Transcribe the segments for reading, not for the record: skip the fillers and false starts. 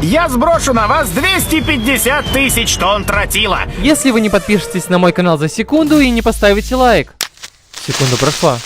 Я сброшу на вас 250 тысяч тонн тротила. Если вы не подпишетесь на мой канал за секунду и не поставите лайк. Секунда прошла.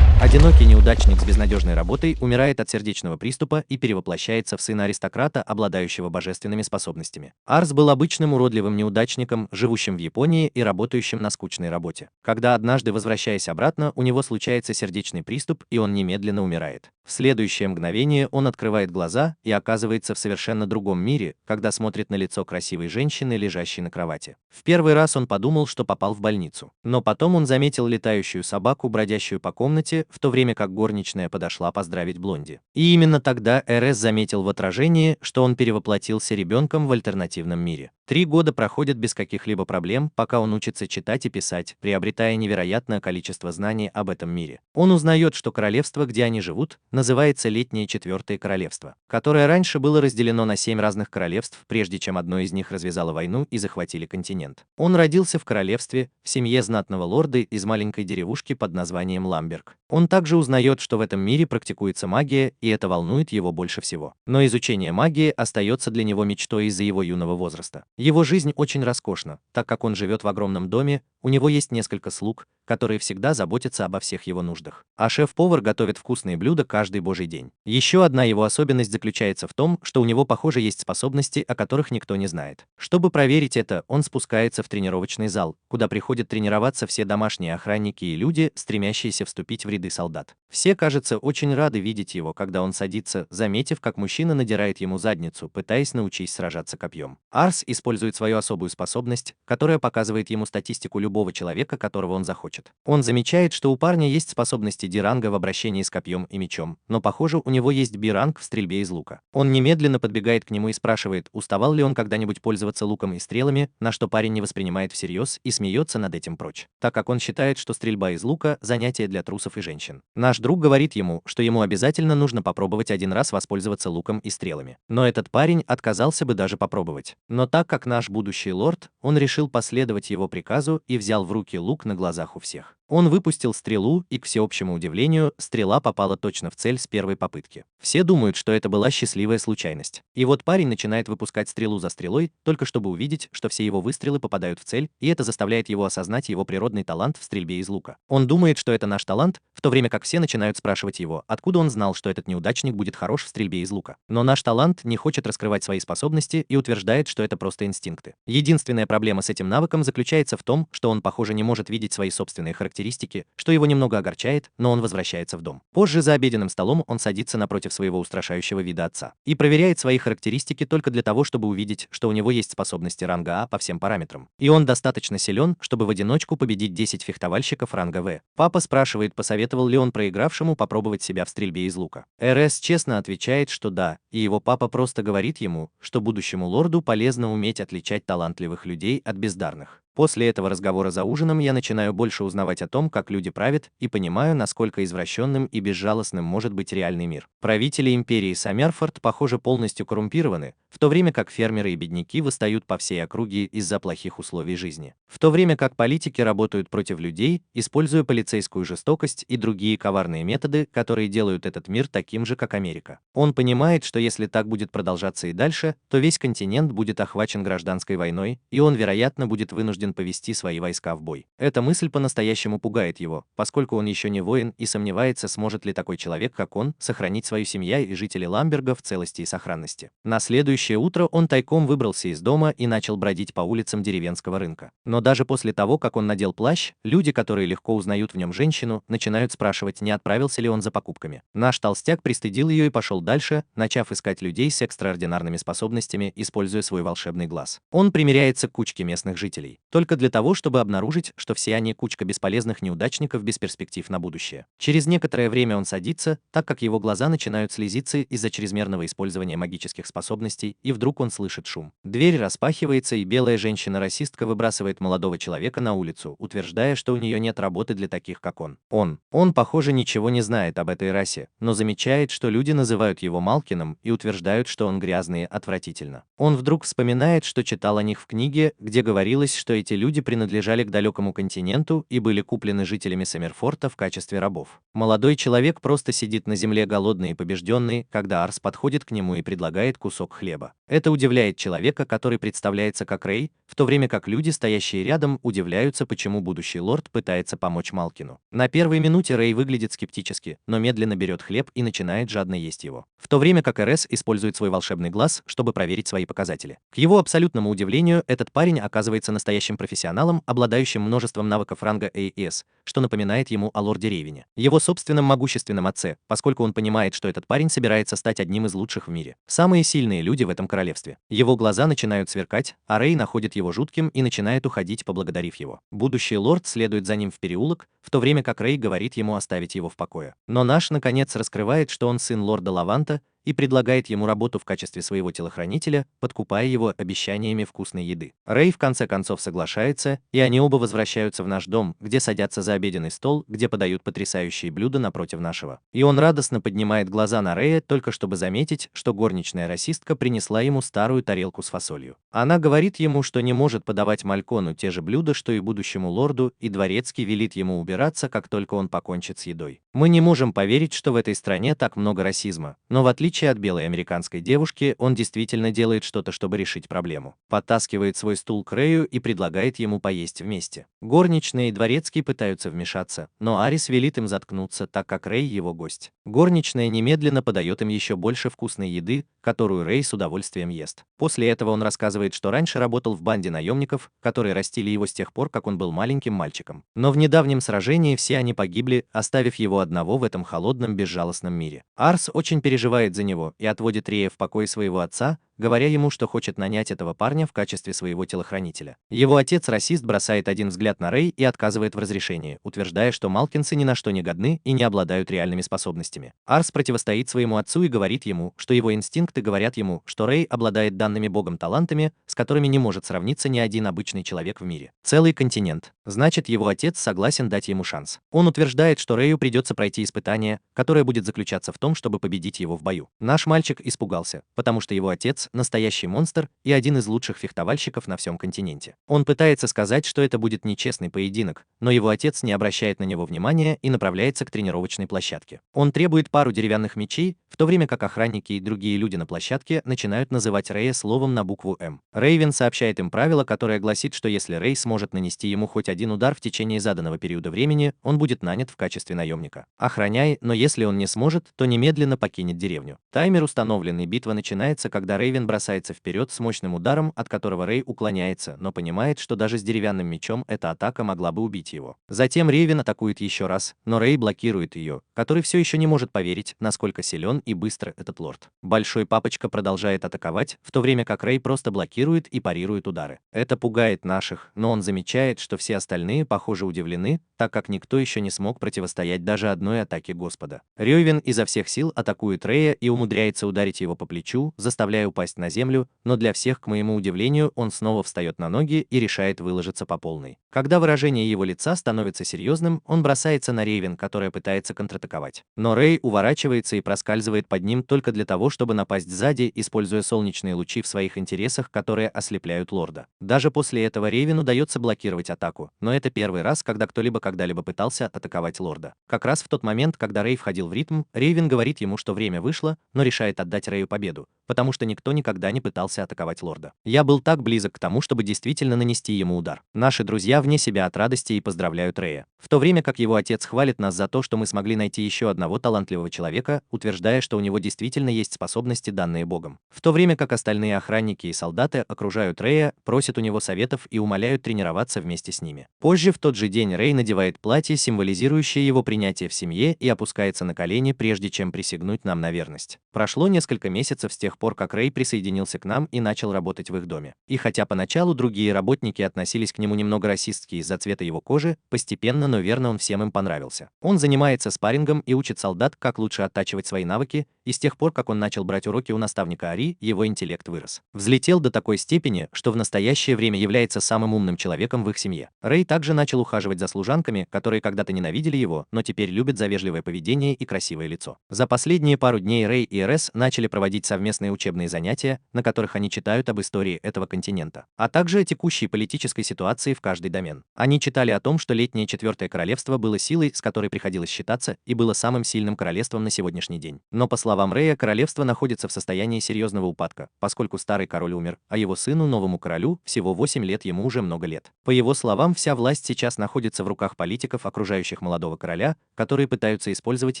Одинокий неудачник с безнадежной работой умирает от сердечного приступа и перевоплощается в сына аристократа, обладающего божественными способностями. Арс был обычным уродливым неудачником, живущим в Японии и работающим на скучной работе. Когда однажды, возвращаясь обратно, у него случается сердечный приступ, и он немедленно умирает. В следующее мгновение он открывает глаза и оказывается в совершенно другом мире, когда смотрит на лицо красивой женщины, лежащей на кровати. В первый раз он подумал, что попал в больницу. Но потом он заметил летающую собаку, бродящую по комнате, в то время как горничная подошла поздравить Блонди. И именно тогда РС заметил в отражении, что он перевоплотился ребенком в альтернативном мире. 3 года проходят без каких-либо проблем, пока он учится читать и писать, приобретая невероятное количество знаний об этом мире. Он узнает, что королевство, где они живут, называется Летнее Четвертое Королевство, которое раньше было разделено на 7 разных королевств, прежде чем одно из них развязало войну и захватили континент. Он родился в королевстве, в семье знатного лорда из маленькой деревушки под названием Ламберг. Он также узнает, что в этом мире практикуется магия, и это волнует его больше всего. Но изучение магии остается для него мечтой из-за его юного возраста. Его жизнь очень роскошна, так как он живет в огромном доме, у него есть несколько слуг, которые всегда заботятся обо всех его нуждах. А шеф-повар готовит вкусные блюда каждый божий день. Еще одна его особенность заключается в том, что у него, похоже, есть способности, о которых никто не знает. Чтобы проверить это, он спускается в тренировочный зал, куда приходят тренироваться все домашние охранники и люди, стремящиеся вступить в ряды солдат. Все, кажется, очень рады видеть его, когда он садится, заметив, как мужчина надирает ему задницу, пытаясь научить сражаться копьем. Арс использует свою особую способность, которая показывает ему статистику любого человека, которого он захочет. Он замечает, что у парня есть способности D-ранга в обращении с копьем и мечом, но, похоже, у него есть B-ранг в стрельбе из лука. Он немедленно подбегает к нему и спрашивает, уставал ли он когда-нибудь пользоваться луком и стрелами, на что парень не воспринимает всерьез и смеется над этим прочь, так как он считает, что стрельба из лука – занятие для трусов и женщин. Наш друг говорит ему, что ему обязательно нужно попробовать один раз воспользоваться луком и стрелами. Но этот парень отказался бы даже попробовать. Но так как наш будущий лорд, он решил последовать его приказу и взял в руки лук на глазах у всех. Он выпустил стрелу, и, к всеобщему удивлению, стрела попала точно в цель с первой попытки. Все думают, что это была счастливая случайность. И вот парень начинает выпускать стрелу за стрелой, только чтобы увидеть, что все его выстрелы попадают в цель, и это заставляет его осознать его природный талант в стрельбе из лука. Он думает, что это наш талант, в то время как все начинают спрашивать его, откуда он знал, что этот неудачник будет хорош в стрельбе из лука. Но наш талант не хочет раскрывать свои способности и утверждает, что это просто инстинкты. Единственная проблема с этим навыком заключается в том, что он, похоже, не может видеть свои собственные характеристики, что его немного огорчает, но он возвращается в дом. Позже за обеденным столом он садится напротив своего устрашающего вида отца и проверяет свои характеристики только для того, чтобы увидеть, что у него есть способности ранга А по всем параметрам. И он достаточно силен, чтобы в одиночку победить 10 фехтовальщиков ранга В. Папа спрашивает, посоветовал ли он проигравшему попробовать себя в стрельбе из лука. РС честно отвечает, что да, и его папа просто говорит ему, что будущему лорду полезно уметь отличать талантливых людей от бездарных. После этого разговора за ужином я начинаю больше узнавать о том, как люди правят, и понимаю, насколько извращенным и безжалостным может быть реальный мир. Правители империи Саммерфорд, похоже, полностью коррумпированы, в то время как фермеры и бедняки восстают по всей округе из-за плохих условий жизни. В то время как политики работают против людей, используя полицейскую жестокость и другие коварные методы, которые делают этот мир таким же, как Америка. Он понимает, что если так будет продолжаться и дальше, то весь континент будет охвачен гражданской войной, и он, вероятно, будет вынужден повести свои войска в бой. Эта мысль по-настоящему пугает его, поскольку он еще не воин и сомневается, сможет ли такой человек, как он, сохранить свою семью и жителей Ламберга в целости и сохранности. На следующее утро он тайком выбрался из дома и начал бродить по улицам деревенского рынка. Но даже после того, как он надел плащ, люди, которые легко узнают в нем женщину, начинают спрашивать, не отправился ли он за покупками. Наш толстяк пристыдил ее и пошел дальше, начав искать людей с экстраординарными способностями, используя свой волшебный глаз. Он примиряется к кучке местных жителей только для того, чтобы обнаружить, что все они кучка бесполезных неудачников без перспектив на будущее. Через некоторое время он садится, так как его глаза начинают слезиться из-за чрезмерного использования магических способностей, и вдруг он слышит шум. Дверь распахивается, и белая женщина-расистка выбрасывает молодого человека на улицу, утверждая, что у нее нет работы для таких, как он. Он, похоже, ничего не знает об этой расе, но замечает, что люди называют его Малкином и утверждают, что он грязный и отвратительно. Он вдруг вспоминает, что читал о них в книге, где говорилось, что эти люди принадлежали к далекому континенту и были куплены жителями Саммерфорта в качестве рабов. Молодой человек просто сидит на земле голодный и побежденный, когда Арс подходит к нему и предлагает кусок хлеба. неба. Это удивляет человека, который представляется как Рэй, в то время как люди, стоящие рядом, удивляются, почему будущий лорд пытается помочь Малкину. На первой минуте Рэй выглядит скептически, но медленно берет хлеб и начинает жадно есть его. В то время как РС использует свой волшебный глаз, чтобы проверить свои показатели. К его абсолютному удивлению, этот парень оказывается настоящим профессионалом, обладающим множеством навыков ранга AES, что напоминает ему о лорде Рейвене, его собственном могущественном отце, поскольку он понимает, что этот парень собирается стать одним из лучших в мире. Самые сильные люди в этом королевстве. Его глаза начинают сверкать, а Рэй находит его жутким и начинает уходить, поблагодарив его. Будущий лорд следует за ним в переулок, в то время как Рэй говорит ему оставить его в покое. Но наш, наконец, раскрывает, что он сын лорда Лаванта, и предлагает ему работу в качестве своего телохранителя, подкупая его обещаниями вкусной еды. Рэй в конце концов соглашается, и они оба возвращаются в наш дом, где садятся за обеденный стол, где подают потрясающие блюда напротив нашего. И он радостно поднимает глаза на Рэя, только чтобы заметить, что горничная расистка принесла ему старую тарелку с фасолью. Она говорит ему, что не может подавать Малькону те же блюда, что и будущему лорду, и дворецкий велит ему убираться, как только он покончит с едой. Мы не можем поверить, что в этой стране так много расизма, но в отличие от белой американской девушки, он действительно делает что-то, чтобы решить проблему. Подтаскивает свой стул к Рэю и предлагает ему поесть вместе. Горничные и дворецкий пытаются вмешаться, но Арис велит им заткнуться, так как Рэй его гость. Горничная немедленно подает им еще больше вкусной еды, которую Рэй с удовольствием ест. После этого он рассказывает, что раньше работал в банде наемников, которые растили его с тех пор, как он был маленьким мальчиком. Но в недавнем сражении все они погибли, оставив его одного в этом холодном, безжалостном мире. Арс очень переживает за него и отводит Рэя в покой своего отца, говоря ему, что хочет нанять этого парня в качестве своего телохранителя. Его отец-расист бросает один взгляд на Рэй и отказывает в разрешении, утверждая, что Малкинсы ни на что не годны и не обладают реальными способностями. Арс противостоит своему отцу и говорит ему, что его инстинкты говорят ему, что Рэй обладает данными богом талантами, с которыми не может сравниться ни один обычный человек в мире. Целый континент. Значит, его отец согласен дать ему шанс. Он утверждает, что Рэю придется пройти испытание, которое будет заключаться в том, чтобы победить его в бою. Наш мальчик испугался, потому что его отец настоящий монстр и один из лучших фехтовальщиков на всем континенте. Он пытается сказать, что это будет нечестный поединок, но его отец не обращает на него внимания и направляется к тренировочной площадке. Он требует пару деревянных мечей, в то время как охранники и другие люди на площадке начинают называть Рэя словом на букву М. Рейвен сообщает им правило, которое гласит, что если Рэй сможет нанести ему хоть один удар в течение заданного периода времени, он будет нанят в качестве наемника. Охраняй, но если он не сможет, то немедленно покинет деревню. Таймер установлен, и битва начинается, когда Рейвен бросается вперед с мощным ударом, от которого Рэй уклоняется, но понимает, что даже с деревянным мечом эта атака могла бы убить его. Затем Рейвен атакует еще раз, но Рэй блокирует ее, который все еще не может поверить, насколько силен и быстро этот лорд. Большой папочка продолжает атаковать, в то время как Рэй просто блокирует и парирует удары. Это пугает наших, но он замечает, что все остальные, похоже, удивлены, так как никто еще не смог противостоять даже одной атаке Господа. Рейвен изо всех сил атакует Рэя и умудряется ударить его по плечу, заставляя упасть на землю, но для всех, к моему удивлению, он снова встает на ноги и решает выложиться по полной. Когда выражение его лица становится серьезным, он бросается на Рейвен, которая пытается контратаковать. Но Рэй уворачивается и проскальзывает под ним только для того, чтобы напасть сзади, используя солнечные лучи в своих интересах, которые ослепляют лорда. Даже после этого Рейвен удается блокировать атаку, но это первый раз, когда кто-либо когда-либо пытался атаковать лорда. Как раз в тот момент, когда Рэй входил в ритм, Рейвен говорит ему, что время вышло, но решает отдать Рэю победу, потому что никто никогда не пытался атаковать лорда. Я был так близок к тому, чтобы действительно нанести ему удар. Наши друзья вне себя от радости и поздравляют Рэя, в то время как его отец хвалит нас за то, что мы смогли найти еще одного талантливого человека, утверждая, что у него действительно есть способности, данные богом. В то время как остальные охранники и солдаты окружают Рэя, просят у него советов и умоляют тренироваться вместе с ними. Позже в тот же день Рэй надевает платье, символизирующее его принятие в семье, и опускается на колени, прежде чем присягнуть нам на верность. Прошло несколько месяцев с тех пор, как Рэй присоединился к нам и начал работать в их доме. И хотя поначалу другие работники относились к нему немного расистски из-за цвета его кожи, постепенно, но верно он всем им понравился. Он занимается спаррингом и учит солдат, как лучше оттачивать свои навыки, и с тех пор, как он начал брать уроки у наставника Ари, его интеллект вырос. Взлетел до такой степени, что в настоящее время является самым умным человеком в их семье. Рэй также начал ухаживать за служанками, которые когда-то ненавидели его, но теперь любят за вежливое поведение и красивое лицо. За последние пару дней Рэй и РС начали проводить совместные учебные занятия занятия, на которых они читают об истории этого континента, а также о текущей политической ситуации в каждый домен. Они читали о том, что Летнее Четвертое Королевство было силой, с которой приходилось считаться, и было самым сильным королевством на сегодняшний день. Но, по словам Рэя, королевство находится в состоянии серьезного упадка, поскольку старый король умер, а его сыну, новому королю, всего 8 лет, ему уже много лет. По его словам, вся власть сейчас находится в руках политиков, окружающих молодого короля, которые пытаются использовать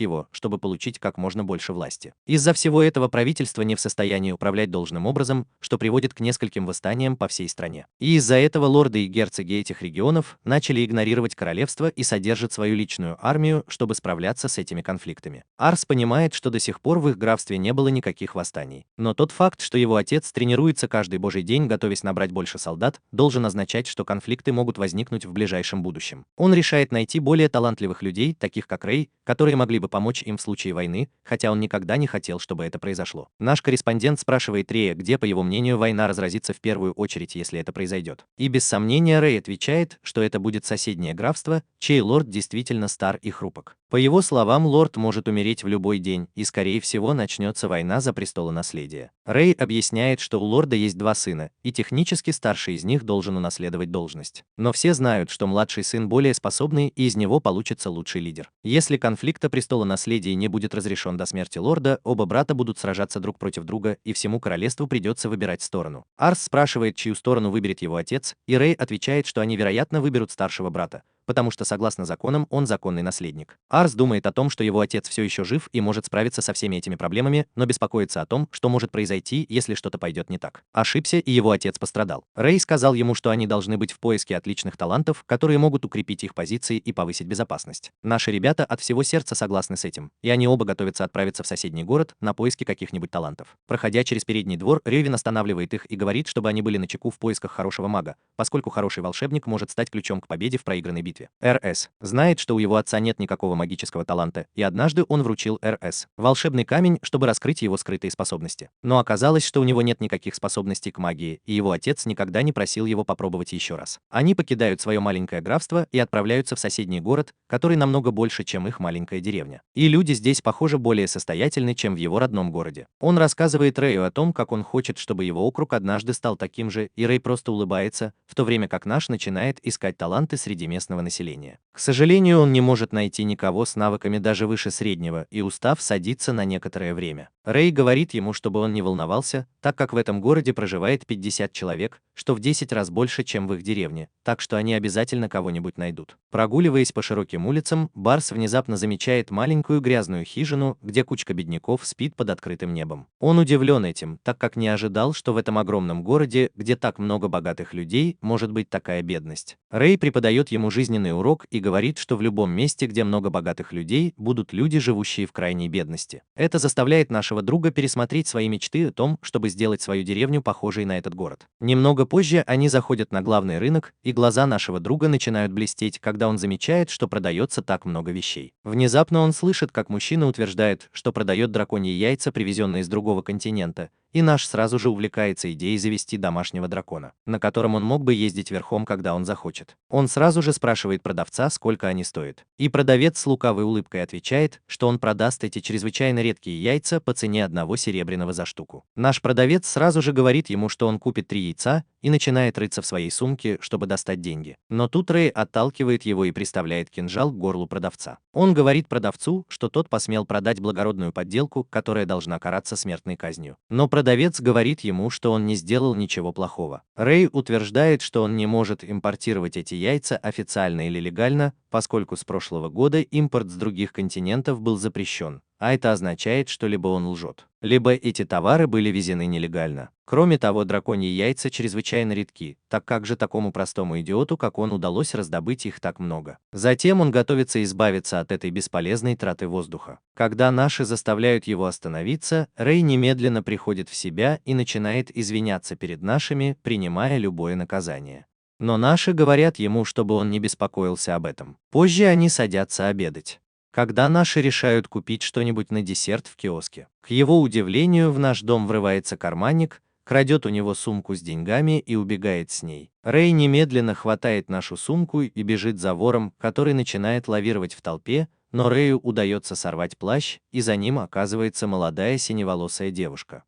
его, чтобы получить как можно больше власти. Из-за всего этого правительство не в состоянии управлять должным образом, что приводит к нескольким восстаниям по всей стране. И из-за этого лорды и герцоги этих регионов начали игнорировать королевство и содержат свою личную армию, чтобы справляться с этими конфликтами. Арс понимает, что до сих пор в их графстве не было никаких восстаний. Но тот факт, что его отец тренируется каждый божий день, готовясь набрать больше солдат, должен означать, что конфликты могут возникнуть в ближайшем будущем. Он решает найти более талантливых людей, таких как Рэй, которые могли бы помочь им в случае войны, хотя он никогда не хотел, чтобы это произошло. Наш корреспондент спрашивает Рэя, где, по его мнению, война разразится в первую очередь, если это произойдет. И без сомнения Рэй отвечает, что это будет соседнее графство, чей лорд действительно стар и хрупок. По его словам, лорд может умереть в любой день, и скорее всего начнется война за престолонаследие. Рэй объясняет, что у лорда есть 2 сына, и технически старший из них должен унаследовать должность. Но все знают, что младший сын более способный, и из него получится лучший лидер. Если конфликт о престолонаследии не будет разрешен до смерти лорда, оба брата будут сражаться друг против друга, и всему королевству придется выбирать сторону. Арс спрашивает, чью сторону выберет его отец, и Рэй отвечает, что они, вероятно, выберут старшего брата, потому что, согласно законам, он законный наследник. Арс думает о том, что его отец все еще жив и может справиться со всеми этими проблемами, но беспокоится о том, что может произойти, если что-то пойдет не так. Ошибся, и его отец пострадал. Рэй сказал ему, что они должны быть в поиске отличных талантов, которые могут укрепить их позиции и повысить безопасность. Наши ребята от всего сердца согласны с этим, и они оба готовятся отправиться в соседний город на поиски каких-нибудь талантов. Проходя через передний двор, Рёвен останавливает их и говорит, чтобы они были начеку в поисках хорошего мага, поскольку хороший волшебник может стать ключом к победе в проигранной битве. РС знает, что у его отца нет никакого магического таланта, и однажды он вручил РС волшебный камень, чтобы раскрыть его скрытые способности. Но оказалось, что у него нет никаких способностей к магии, и его отец никогда не просил его попробовать еще раз. Они покидают свое маленькое графство и отправляются в соседний город, который намного больше, чем их маленькая деревня. И люди здесь, похоже, более состоятельны, чем в его родном городе. Он рассказывает Рэю о том, как он хочет, чтобы его округ однажды стал таким же, и Рэй просто улыбается, в то время как наш начинает искать таланты среди местного населения. К сожалению, он не может найти никого с навыками даже выше среднего, и, устав, садится на некоторое время. Рэй говорит ему, чтобы он не волновался, так как в этом городе проживает 50 человек, что в 10 раз больше, чем в их деревне, так что они обязательно кого-нибудь найдут. Прогуливаясь по широким улицам, Барс внезапно замечает маленькую грязную хижину, где кучка бедняков спит под открытым небом. Он удивлен этим, так как не ожидал, что в этом огромном городе, где так много богатых людей, может быть такая бедность. Рэй преподает ему жизненный урок и говорит, что в любом месте, где много богатых людей, будут люди, живущие в крайней бедности. Это заставляет нашего друга пересмотреть свои мечты о том, чтобы сделать свою деревню похожей на этот город. Немного позже они заходят на главный рынок, и глаза нашего друга начинают блестеть, когда он замечает, что продается так много вещей. Внезапно он слышит, как мужчина утверждает, что продает драконьи яйца, привезенные с другого континента, и наш сразу же увлекается идеей завести домашнего дракона, на котором он мог бы ездить верхом, когда он захочет. Он сразу же спрашивает продавца, сколько они стоят. И продавец с лукавой улыбкой отвечает, что он продаст эти чрезвычайно редкие яйца по цене 1 серебряного за штуку. Наш продавец сразу же говорит ему, что он купит 3 яйца, и начинает рыться в своей сумке, чтобы достать деньги. Но тут Рэй отталкивает его и приставляет кинжал к горлу продавца. Он говорит продавцу, что тот посмел продать благородную подделку, которая должна караться смертной казнью. Но продавец говорит ему, что он не сделал ничего плохого. Рэй утверждает, что он не может импортировать эти яйца официально или легально, поскольку с прошлого года импорт с других континентов был запрещен, а это означает, что либо он лжет, либо эти товары были везены нелегально. Кроме того, драконьи яйца чрезвычайно редки, так как же такому простому идиоту, как он, удалось раздобыть их так много. Затем он готовится избавиться от этой бесполезной траты воздуха. Когда наши заставляют его остановиться, Рэй немедленно приходит в себя и начинает извиняться перед нашими, принимая любое наказание. Но наши говорят ему, чтобы он не беспокоился об этом. Позже они садятся обедать. Когда наши решают купить что-нибудь на десерт в киоске, к его удивлению, в наш дом врывается карманник, крадет у него сумку с деньгами и убегает с ней. Рэй немедленно хватает нашу сумку и бежит за вором, который начинает лавировать в толпе, но Рэю удается сорвать плащ, и за ним оказывается молодая синеволосая девушка.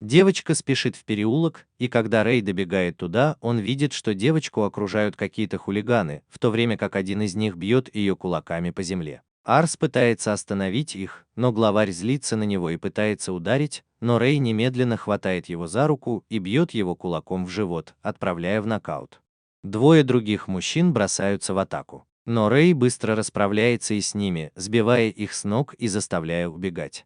Девочка спешит в переулок, и когда Рэй добегает туда, он видит, что девочку окружают какие-то хулиганы, в то время как один из них бьет ее кулаками по земле. Арс пытается остановить их, но главарь злится на него и пытается ударить, но Рэй немедленно хватает его за руку и бьет его кулаком в живот, отправляя в нокаут. Двое других мужчин бросаются в атаку, но Рэй быстро расправляется и с ними, сбивая их с ног и заставляя убегать.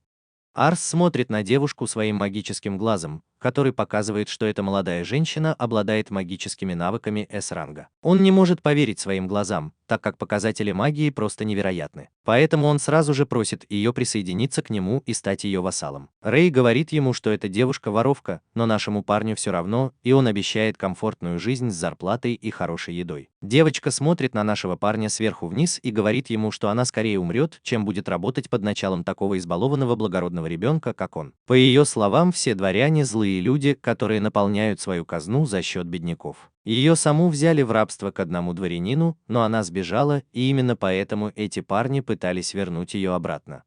Арс смотрит на девушку своим магическим глазом, который показывает, что эта молодая женщина обладает магическими навыками С-ранга. Он не может поверить своим глазам, так как показатели магии просто невероятны. Поэтому он сразу же просит ее присоединиться к нему и стать ее вассалом. Рэй говорит ему, что эта девушка воровка, но нашему парню все равно, и он обещает комфортную жизнь с зарплатой и хорошей едой. Девочка смотрит на нашего парня сверху вниз и говорит ему, что она скорее умрет, чем будет работать под началом такого избалованного благородного ребенка, как он. По ее словам, все дворяне злые люди, которые наполняют свою казну за счет бедняков. Ее саму взяли в рабство к одному дворянину, но она сбежала, и именно поэтому эти парни пытались вернуть ее обратно.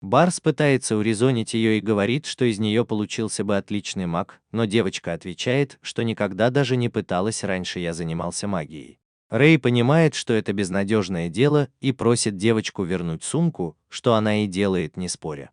Барс пытается урезонить ее и говорит, что из нее получился бы отличный маг, но девочка отвечает, что никогда даже не пыталась, раньше я занимался магией. Рэй понимает, что это безнадежное дело, и просит девочку вернуть сумку, что она и делает, не споря.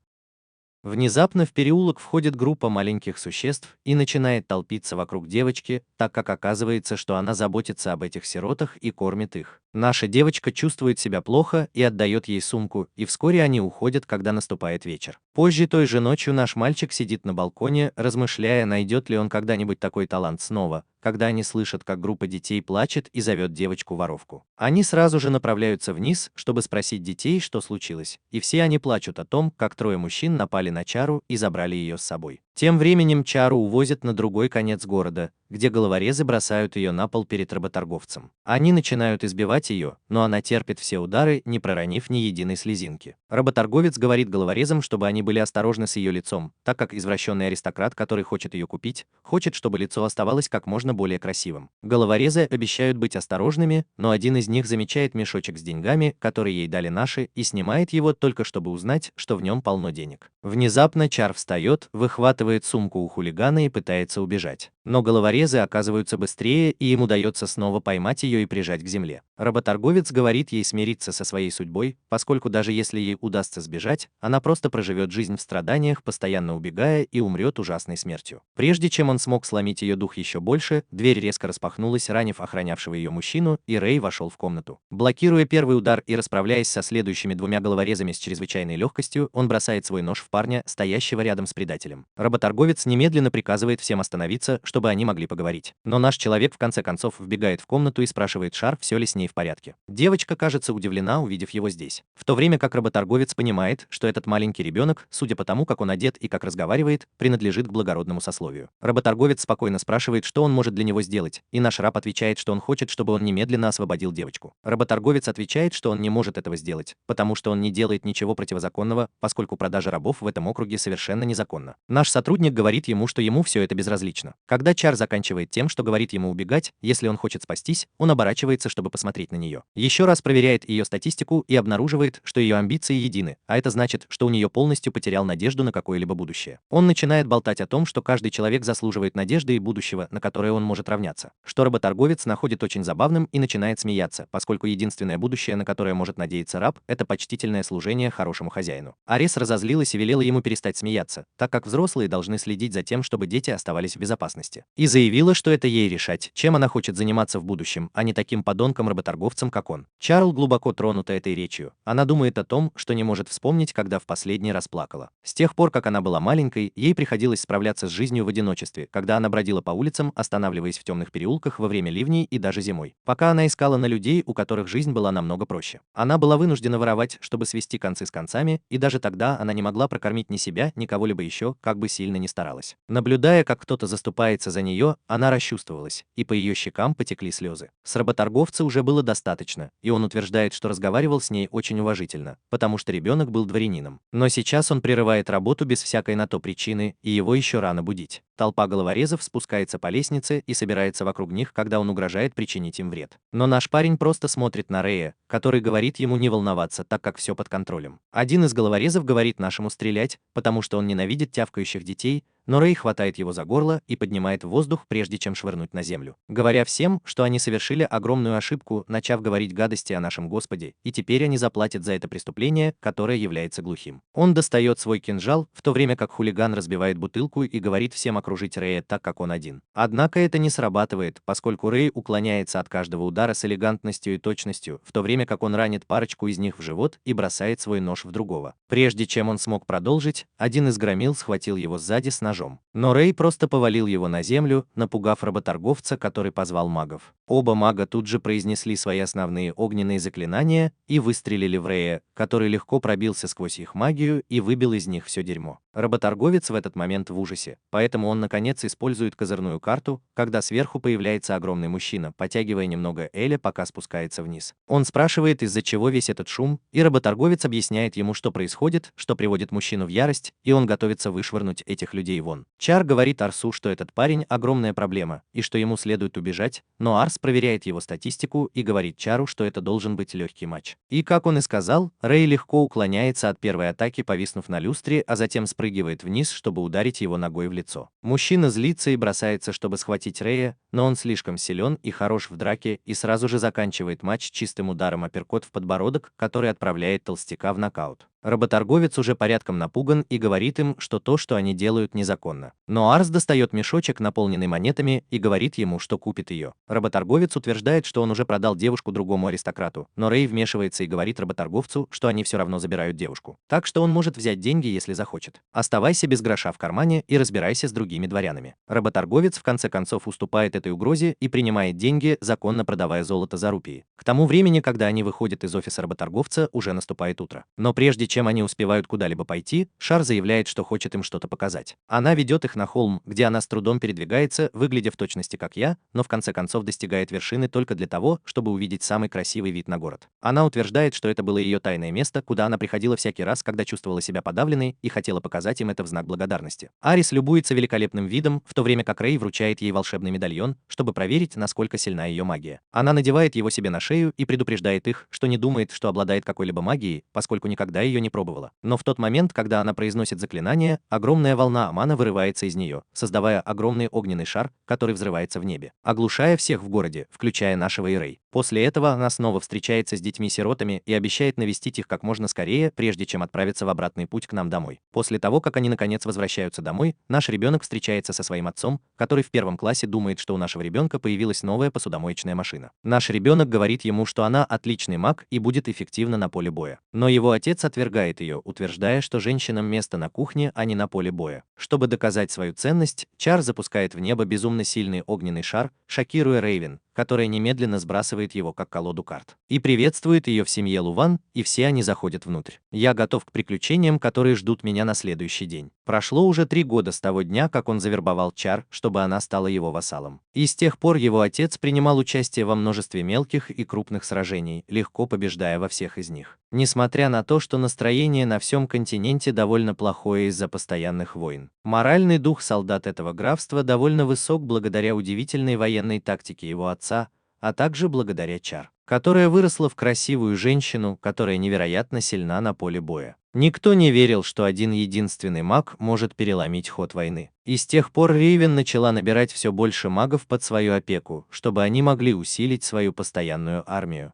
Внезапно в переулок входит группа маленьких существ и начинает толпиться вокруг девочки, так как оказывается, что она заботится об этих сиротах и кормит их. Наша девочка чувствует себя плохо и отдает ей сумку, и вскоре они уходят, когда наступает вечер. Позже той же ночью наш мальчик сидит на балконе, размышляя, найдет ли он когда-нибудь такой талант снова, когда они слышат, как группа детей плачет и зовет девочку-воровку. Они сразу же направляются вниз, чтобы спросить детей, что случилось, и все они плачут о том, как трое мужчин напали на Чару и забрали ее с собой. Тем временем Чару увозят на другой конец города, где головорезы бросают ее на пол перед работорговцем. Они начинают избивать ее, но она терпит все удары, не проронив ни единой слезинки. Работорговец говорит головорезам, чтобы они были осторожны с ее лицом, так как извращенный аристократ, который хочет ее купить, хочет, чтобы лицо оставалось как можно более красивым. Головорезы обещают быть осторожными, но один из них замечает мешочек с деньгами, который ей дали наши, и снимает его только чтобы узнать, что в нем полно денег. Внезапно Чар встает, выхватывает сумку у хулигана и пытается убежать. Но головорезы оказываются быстрее, и им удается снова поймать ее и прижать к земле. Работорговец говорит ей смириться со своей судьбой, поскольку даже если ей удастся сбежать, она просто проживет жизнь в страданиях, постоянно убегая, и умрет ужасной смертью. Прежде чем он смог сломить ее дух еще больше, дверь резко распахнулась, ранив охранявшего ее мужчину, и Рэй вошел в комнату. Блокируя первый удар и расправляясь со следующими двумя головорезами с чрезвычайной легкостью, он бросает свой нож в парня, стоящего рядом с предателем. Работорговец немедленно приказывает всем остановиться, чтобы они могли поговорить. Но наш человек в конце концов вбегает в комнату и спрашивает Шар, все ли с ней в порядке. Девочка кажется удивлена, увидев его здесь. В то время как работорговец понимает, что этот маленький ребенок, судя по тому, как он одет и как разговаривает, принадлежит к благородному сословию. Работорговец спокойно спрашивает, что он может для него сделать, и наш раб отвечает, что он хочет, чтобы он немедленно освободил девочку. Работорговец отвечает, что он не может этого сделать, потому что он не делает ничего противозаконного, поскольку продажа рабов в этом округе совершенно незаконна. Наш сотрудник говорит ему, что ему все это безразлично. Когда Чар заканчивает тем, что говорит ему убегать, если он хочет спастись, он оборачивается, чтобы посмотреть на нее. Еще раз проверяет ее статистику и обнаруживает, что ее амбиции едины, а это значит, что у нее полностью потерял надежду на какое-либо будущее. Он начинает болтать о том, что каждый человек заслуживает надежды и будущего, на которое он может равняться, что работорговец находит очень забавным и начинает смеяться, поскольку единственное будущее, на которое может надеяться раб, это почтительное служение хорошему хозяину. Арес разозлилась и велела ему перестать смеяться, так как взрослые должны следить за тем, чтобы дети оставались в безопасности. И заявила, что это ей решать, чем она хочет заниматься в будущем, а не таким подонком-работорговцем, как он. Чарл глубоко тронута этой речью. Она думает о том, что не может вспомнить, когда в последний раз плакала. С тех пор, как она была маленькой, ей приходилось справляться с жизнью в одиночестве, когда она бродила по улицам, останавливаясь в темных переулках во время ливней и даже зимой. Пока она искала на людей, у которых жизнь была намного проще. Она была вынуждена воровать, чтобы свести концы с концами, и даже тогда она не могла прокормить ни себя, ни кого-либо еще, как бы сильно ни старалась. Наблюдая, как кто-то заступается за нее, она расчувствовалась, и по ее щекам потекли слезы. С работорговца уже было достаточно, и он утверждает, что разговаривал с ней очень уважительно, потому что ребенок был дворянином. Но сейчас он прерывает работу без всякой на то причины, и его еще рано будить. Толпа головорезов спускается по лестнице и собирается вокруг них, когда он угрожает причинить им вред. Но наш парень просто смотрит на Рэя, который говорит ему не волноваться, так как все под контролем. Один из головорезов говорит нашему стрелять, потому что он ненавидит тявкающих детей, но Рэй хватает его за горло и поднимает в воздух, прежде чем швырнуть на землю, говоря всем, что они совершили огромную ошибку, начав говорить гадости о нашем Господе, и теперь они заплатят за это преступление, которое является глухим. Он достает свой кинжал, в то время как хулиган разбивает бутылку и говорит всем окружить Рэя так, как он один. Однако это не срабатывает, поскольку Рэй уклоняется от каждого удара с элегантностью и точностью, в то время как он ранит парочку из них в живот и бросает свой нож в другого. Прежде чем он смог продолжить, один из громил схватил его сзади с ножом. Но Рэй просто повалил его на землю, напугав работорговца, который позвал магов. Оба мага тут же произнесли свои основные огненные заклинания и выстрелили в Рэя, который легко пробился сквозь их магию и выбил из них все дерьмо. Работорговец в этот момент в ужасе, поэтому он наконец использует козырную карту, когда сверху появляется огромный мужчина, потягивая немного эля, пока спускается вниз. Он спрашивает, из-за чего весь этот шум, и работорговец объясняет ему, что происходит, что приводит мужчину в ярость, и он готовится вышвырнуть этих людей вон. Чар говорит Арсу, что этот парень огромная проблема, и что ему следует убежать, но Арс проверяет его статистику и говорит Чару, что это должен быть легкий матч. И как он и сказал, Рэй легко уклоняется от первой атаки, повиснув на люстре, а затем спрыгивает вниз, чтобы ударить его ногой в лицо. Мужчина злится и бросается, чтобы схватить Рэя, но он слишком силен и хорош в драке и сразу же заканчивает матч чистым ударом апперкот в подбородок, который отправляет толстяка в нокаут. Работорговец уже порядком напуган и говорит им, что то, что они делают, незаконно. Но Арс достает мешочек, наполненный монетами, и говорит ему, что купит ее. Работорговец утверждает, что он уже продал девушку другому аристократу, но Рэй вмешивается и говорит работорговцу, что они все равно забирают девушку. Так что он может взять деньги, если захочет. Оставайся без гроша в кармане и разбирайся с другими дворянами. Работорговец в конце концов уступает этой угрозе и принимает деньги, законно продавая золото за рупии. К тому времени, когда они выходят из офиса работорговца, уже наступает утро. Но прежде чем они успевают куда-либо пойти, Шар заявляет, что хочет им что-то показать. Она ведет их на холм, где она с трудом передвигается, выглядя в точности как я, но в конце концов достигает вершины только для того, чтобы увидеть самый красивый вид на город. Она утверждает, что это было ее тайное место, куда она приходила всякий раз, когда чувствовала себя подавленной, и хотела показать им это в знак благодарности. Арис любуется великолепным видом, в то время как Рэй вручает ей волшебный медальон, чтобы проверить, насколько сильна ее магия. Она надевает его себе на шею и предупреждает их, что не думает, что обладает какой-либо магией, поскольку никогда ее не пробовала. Но в тот момент, когда она произносит заклинание, огромная волна амана вырывается из нее, создавая огромный огненный шар, который взрывается в небе, оглушая всех в городе, включая нашего Рэй. После этого она снова встречается с детьми-сиротами и обещает навестить их как можно скорее, прежде чем отправиться в обратный путь к нам домой. После того, как они наконец возвращаются домой, наш ребенок встречается со своим отцом, который в первом классе думает, что у нашего ребенка появилась новая посудомоечная машина. Наш ребенок говорит ему, что она отличный маг и будет эффективна на поле боя. Но его отец отвергает ее, утверждая, что женщинам место на кухне, а не на поле боя. Чтобы доказать свою ценность, Чар запускает в небо безумно сильный огненный шар, шокируя Рейвен, которая немедленно сбрасывает его как колоду карт. И приветствует ее в семье Луван, и все они заходят внутрь. Я готов к приключениям, которые ждут меня на следующий день. Прошло уже 3 года с того дня, как он завербовал Чар, чтобы она стала его вассалом. И с тех пор его отец принимал участие во множестве мелких и крупных сражений, легко побеждая во всех из них. Несмотря на то, что настроение на всем континенте довольно плохое из-за постоянных войн. Моральный дух солдат этого графства довольно высок благодаря удивительной военной тактике его отца, а также благодаря Чар, которая выросла в красивую женщину, которая невероятно сильна на поле боя. Никто не верил, что один единственный маг может переломить ход войны. И с тех пор Рейвен начала набирать все больше магов под свою опеку, чтобы они могли усилить свою постоянную армию.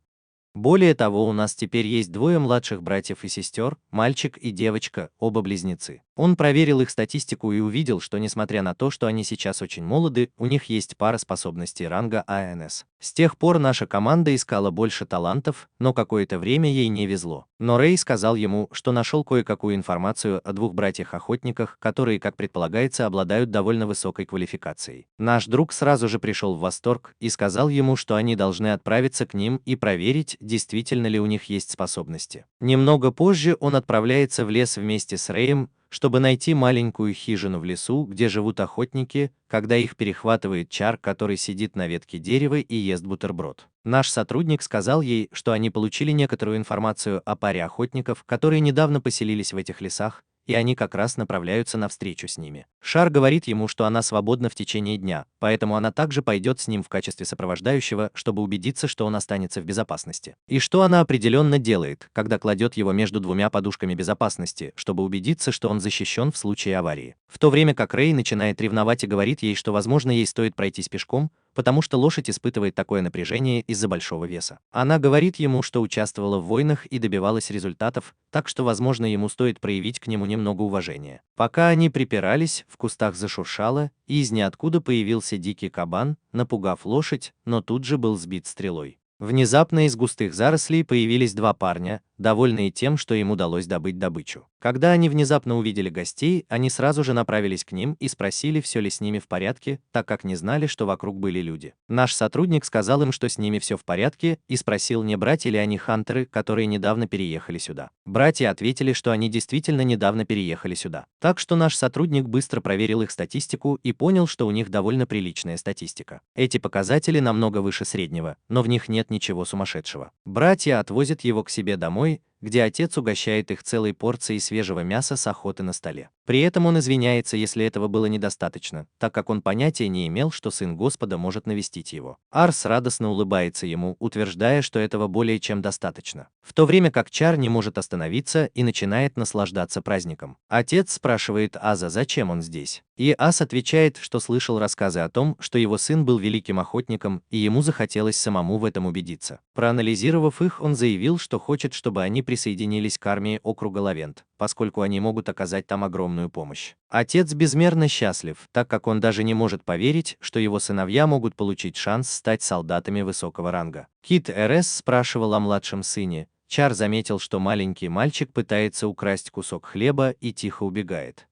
Более того, у нас теперь есть 2 младших братьев и сестер, мальчик и девочка, оба близнецы. Он проверил их статистику и увидел, что несмотря на то, что они сейчас очень молоды, у них есть пара способностей ранга АНС. С тех пор наша команда искала больше талантов, но какое-то время ей не везло. Но Рэй сказал ему, что нашел кое-какую информацию о 2 братьях-охотниках, которые, как предполагается, обладают довольно высокой квалификацией. Наш друг сразу же пришел в восторг и сказал ему, что они должны отправиться к ним и проверить, действительно ли у них есть способности. Немного позже он отправляется в лес вместе с Рэем, чтобы найти маленькую хижину в лесу, где живут охотники, когда их перехватывает Чар, который сидит на ветке дерева и ест бутерброд. Наш сотрудник сказал ей, что они получили некоторую информацию о паре охотников, которые недавно поселились в этих лесах, и они как раз направляются навстречу с ними. Шар говорит ему, что она свободна в течение дня, поэтому она также пойдет с ним в качестве сопровождающего, чтобы убедиться, что он останется в безопасности. И что она определенно делает, когда кладет его между двумя подушками безопасности, чтобы убедиться, что он защищен в случае аварии. В то время как Рэй начинает ревновать и говорит ей, что, возможно, ей стоит пройтись пешком, потому что лошадь испытывает такое напряжение из-за большого веса. Она говорит ему, что участвовала в войнах и добивалась результатов, так что, возможно, ему стоит проявить к нему немного уважения. Пока они припирались, в кустах зашуршало, и из ниоткуда появился дикий кабан, напугав лошадь, но тут же был сбит стрелой. Внезапно из густых зарослей появились два парня, довольные тем, что им удалось добыть добычу. Когда они внезапно увидели гостей, они сразу же направились к ним и спросили, все ли с ними в порядке, так как не знали, что вокруг были люди. Наш сотрудник сказал им, что с ними все в порядке, и спросил, не братья ли они хантеры, которые недавно переехали сюда. Братья ответили, что они действительно недавно переехали сюда. Так что наш сотрудник быстро проверил их статистику и понял, что у них довольно приличная статистика. Эти показатели намного выше среднего, но в них нет ничего сумасшедшего. Братья отвозят его к себе домой, где отец угощает их целой порцией свежего мяса с охоты на столе. При этом он извиняется, если этого было недостаточно, так как он понятия не имел, что сын Господа может навестить его. Арс радостно улыбается ему, утверждая, что этого более чем достаточно. В то время как Чар не может остановиться и начинает наслаждаться праздником. Отец спрашивает Аза, зачем он здесь. И Ас отвечает, что слышал рассказы о том, что его сын был великим охотником, и ему захотелось самому в этом убедиться. Проанализировав их, он заявил, что хочет, чтобы они присоединились к армии округа Лавент, поскольку они могут оказать там огромную помощь. Отец безмерно счастлив, так как он даже не может поверить, что его сыновья могут получить шанс стать солдатами высокого ранга. Кит РС спрашивал о младшем сыне. Чар заметил, что маленький мальчик пытается украсть кусок хлеба и тихо убегает.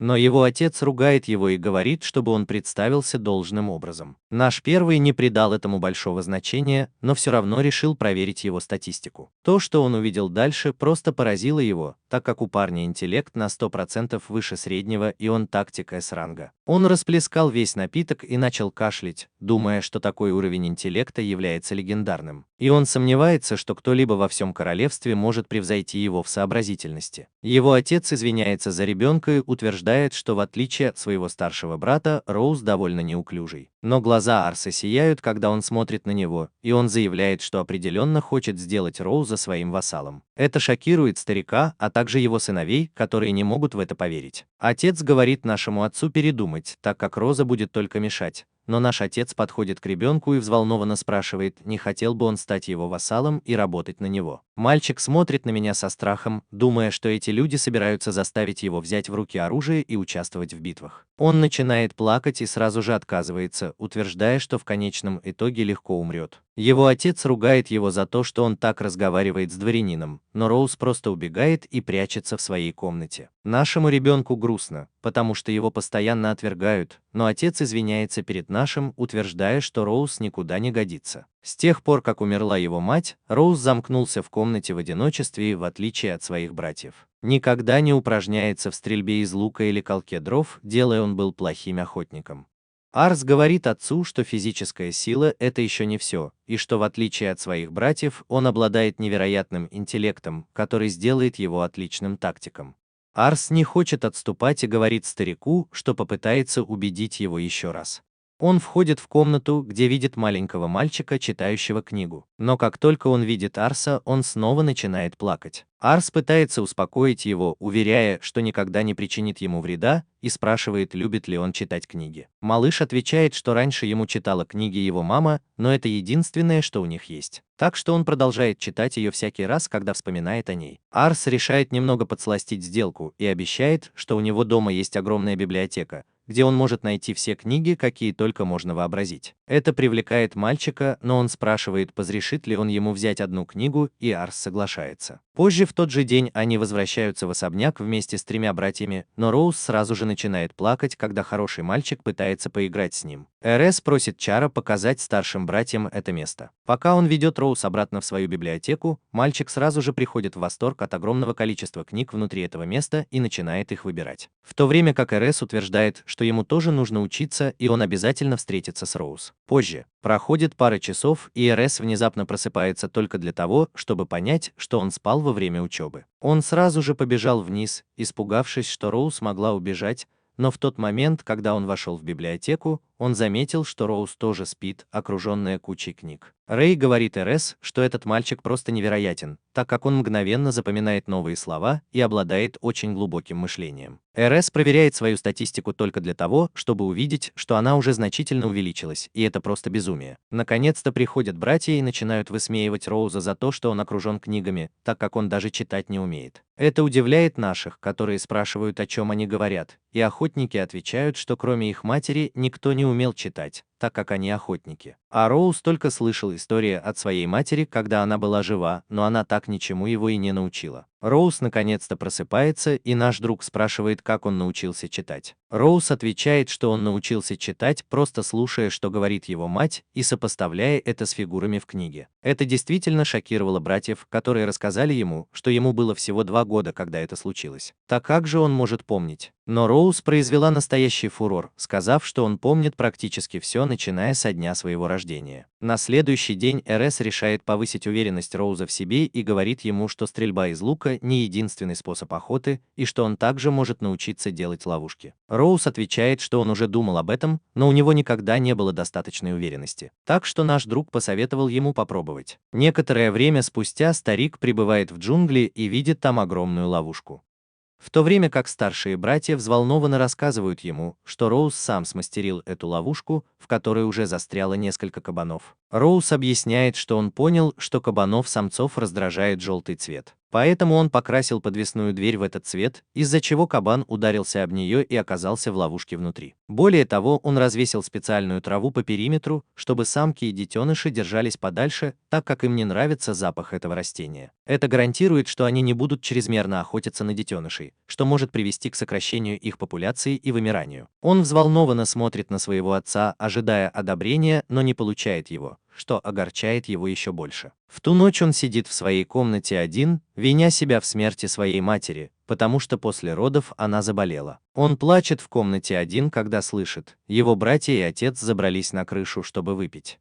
Но его отец ругает его и говорит, чтобы он представился должным образом. Наш первый не придал этому большого значения, но все равно решил проверить его статистику. То, что он увидел дальше, просто поразило его, так как у парня интеллект на 100% выше среднего, и он тактик С-ранга. Он расплескал весь напиток и начал кашлять, думая, что такой уровень интеллекта является легендарным. И он сомневается, что кто-либо во всем королевстве может превзойти его в сообразительности. Его отец извиняется за ребенка и утверждает, что в отличие от своего старшего брата, Роуз довольно неуклюжий. Но глаза Арса сияют, когда он смотрит на него, и он заявляет, что определенно хочет сделать Роуза своим вассалом. Это шокирует старика, а также его сыновей, которые не могут в это поверить. Отец говорит нашему отцу передумать, так как Роза будет только мешать. Но наш отец подходит к ребенку и взволнованно спрашивает, не хотел бы он стать его вассалом и работать на него. Мальчик смотрит на меня со страхом, думая, что эти люди собираются заставить его взять в руки оружие и участвовать в битвах. Он начинает плакать и сразу же отказывается, утверждая, что в конечном итоге легко умрет. Его отец ругает его за то, что он так разговаривает с дворянином, но Роуз просто убегает и прячется в своей комнате. Нашему ребенку грустно, потому что его постоянно отвергают, но отец извиняется перед нашим, утверждая, что Роуз никуда не годится. С тех пор, как умерла его мать, Роуз замкнулся в комнате в одиночестве и, в отличие от своих братьев, никогда не упражняется в стрельбе из лука или колке дров, делая он был плохим охотником. Арс говорит отцу, что физическая сила – это еще не все, и что в отличие от своих братьев, он обладает невероятным интеллектом, который сделает его отличным тактиком. Арс не хочет отступать и говорит старику, что попытается убедить его еще раз. Он входит в комнату, где видит маленького мальчика, читающего книгу. Но как только он видит Арса, он снова начинает плакать. Арс пытается успокоить его, уверяя, что никогда не причинит ему вреда, и спрашивает, любит ли он читать книги. Малыш отвечает, что раньше ему читала книги его мама, но это единственное, что у них есть. Так что он продолжает читать ее всякий раз, когда вспоминает о ней. Арс решает немного подсластить сделку и обещает, что у него дома есть огромная библиотека, где он может найти все книги, какие только можно вообразить. Это привлекает мальчика, но он спрашивает, разрешит ли он ему взять одну книгу, и Арс соглашается. Позже в тот же день они возвращаются в особняк вместе с 3 братьями, но Роуз сразу же начинает плакать, когда хороший мальчик пытается поиграть с ним. РС просит Чара показать старшим братьям это место. Пока он ведет Роуз обратно в свою библиотеку, мальчик сразу же приходит в восторг от огромного количества книг внутри этого места и начинает их выбирать. В то время как РС утверждает, что ему тоже нужно учиться, и он обязательно встретится с Роуз. Позже проходит пара часов, и Эрес внезапно просыпается только для того, чтобы понять, что он спал во время учебы. Он сразу же побежал вниз, испугавшись, что Роуз могла убежать, но в тот момент, когда он вошел в библиотеку, он заметил, что Роуз тоже спит, окруженная кучей книг. Рэй говорит Эрес, что этот мальчик просто невероятен, так как он мгновенно запоминает новые слова и обладает очень глубоким мышлением. Эрес проверяет свою статистику только для того, чтобы увидеть, что она уже значительно увеличилась, и это просто безумие. Наконец-то приходят братья и начинают высмеивать Роуза за то, что он окружен книгами, так как он даже читать не умеет. Это удивляет наших, которые спрашивают, о чем они говорят, и охотники отвечают, что кроме их матери никто не умел читать, так как они охотники. А Роуз только слышал истории от своей матери, когда она была жива, но она так ничему его и не научила. Роуз наконец-то просыпается, и наш друг спрашивает, как он научился читать. Роуз отвечает, что он научился читать, просто слушая, что говорит его мать, и сопоставляя это с фигурами в книге. Это действительно шокировало братьев, которые рассказали ему, что ему было всего 2 года, когда это случилось. Так как же он может помнить? Но Роуз произвела настоящий фурор, сказав, что он помнит практически все, начиная со дня своего рождения. На следующий день Эрес решает повысить уверенность Роуза в себе и говорит ему, что стрельба из лука не единственный способ охоты, и что он также может научиться делать ловушки. Роуз отвечает, что он уже думал об этом, но у него никогда не было достаточной уверенности. Так что наш друг посоветовал ему попробовать. Некоторое время спустя старик прибывает в джунгли и видит там огромную ловушку. В то время как старшие братья взволнованно рассказывают ему, что Роуз сам смастерил эту ловушку, в которой уже застряло несколько кабанов. Роуз объясняет, что он понял, что кабанов-самцов раздражает желтый цвет. Поэтому он покрасил подвесную дверь в этот цвет, из-за чего кабан ударился об нее и оказался в ловушке внутри. Более того, он развесил специальную траву по периметру, чтобы самки и детеныши держались подальше, так как им не нравится запах этого растения. Это гарантирует, что они не будут чрезмерно охотиться на детенышей, что может привести к сокращению их популяции и вымиранию. Он взволнованно смотрит на своего отца, ожидая одобрения, но не получает его, что огорчает его еще больше. В ту ночь он сидит в своей комнате один, виня себя в смерти своей матери, потому что после родов она заболела. Он плачет в комнате один, когда слышит, его братья и отец забрались на крышу, чтобы выпить.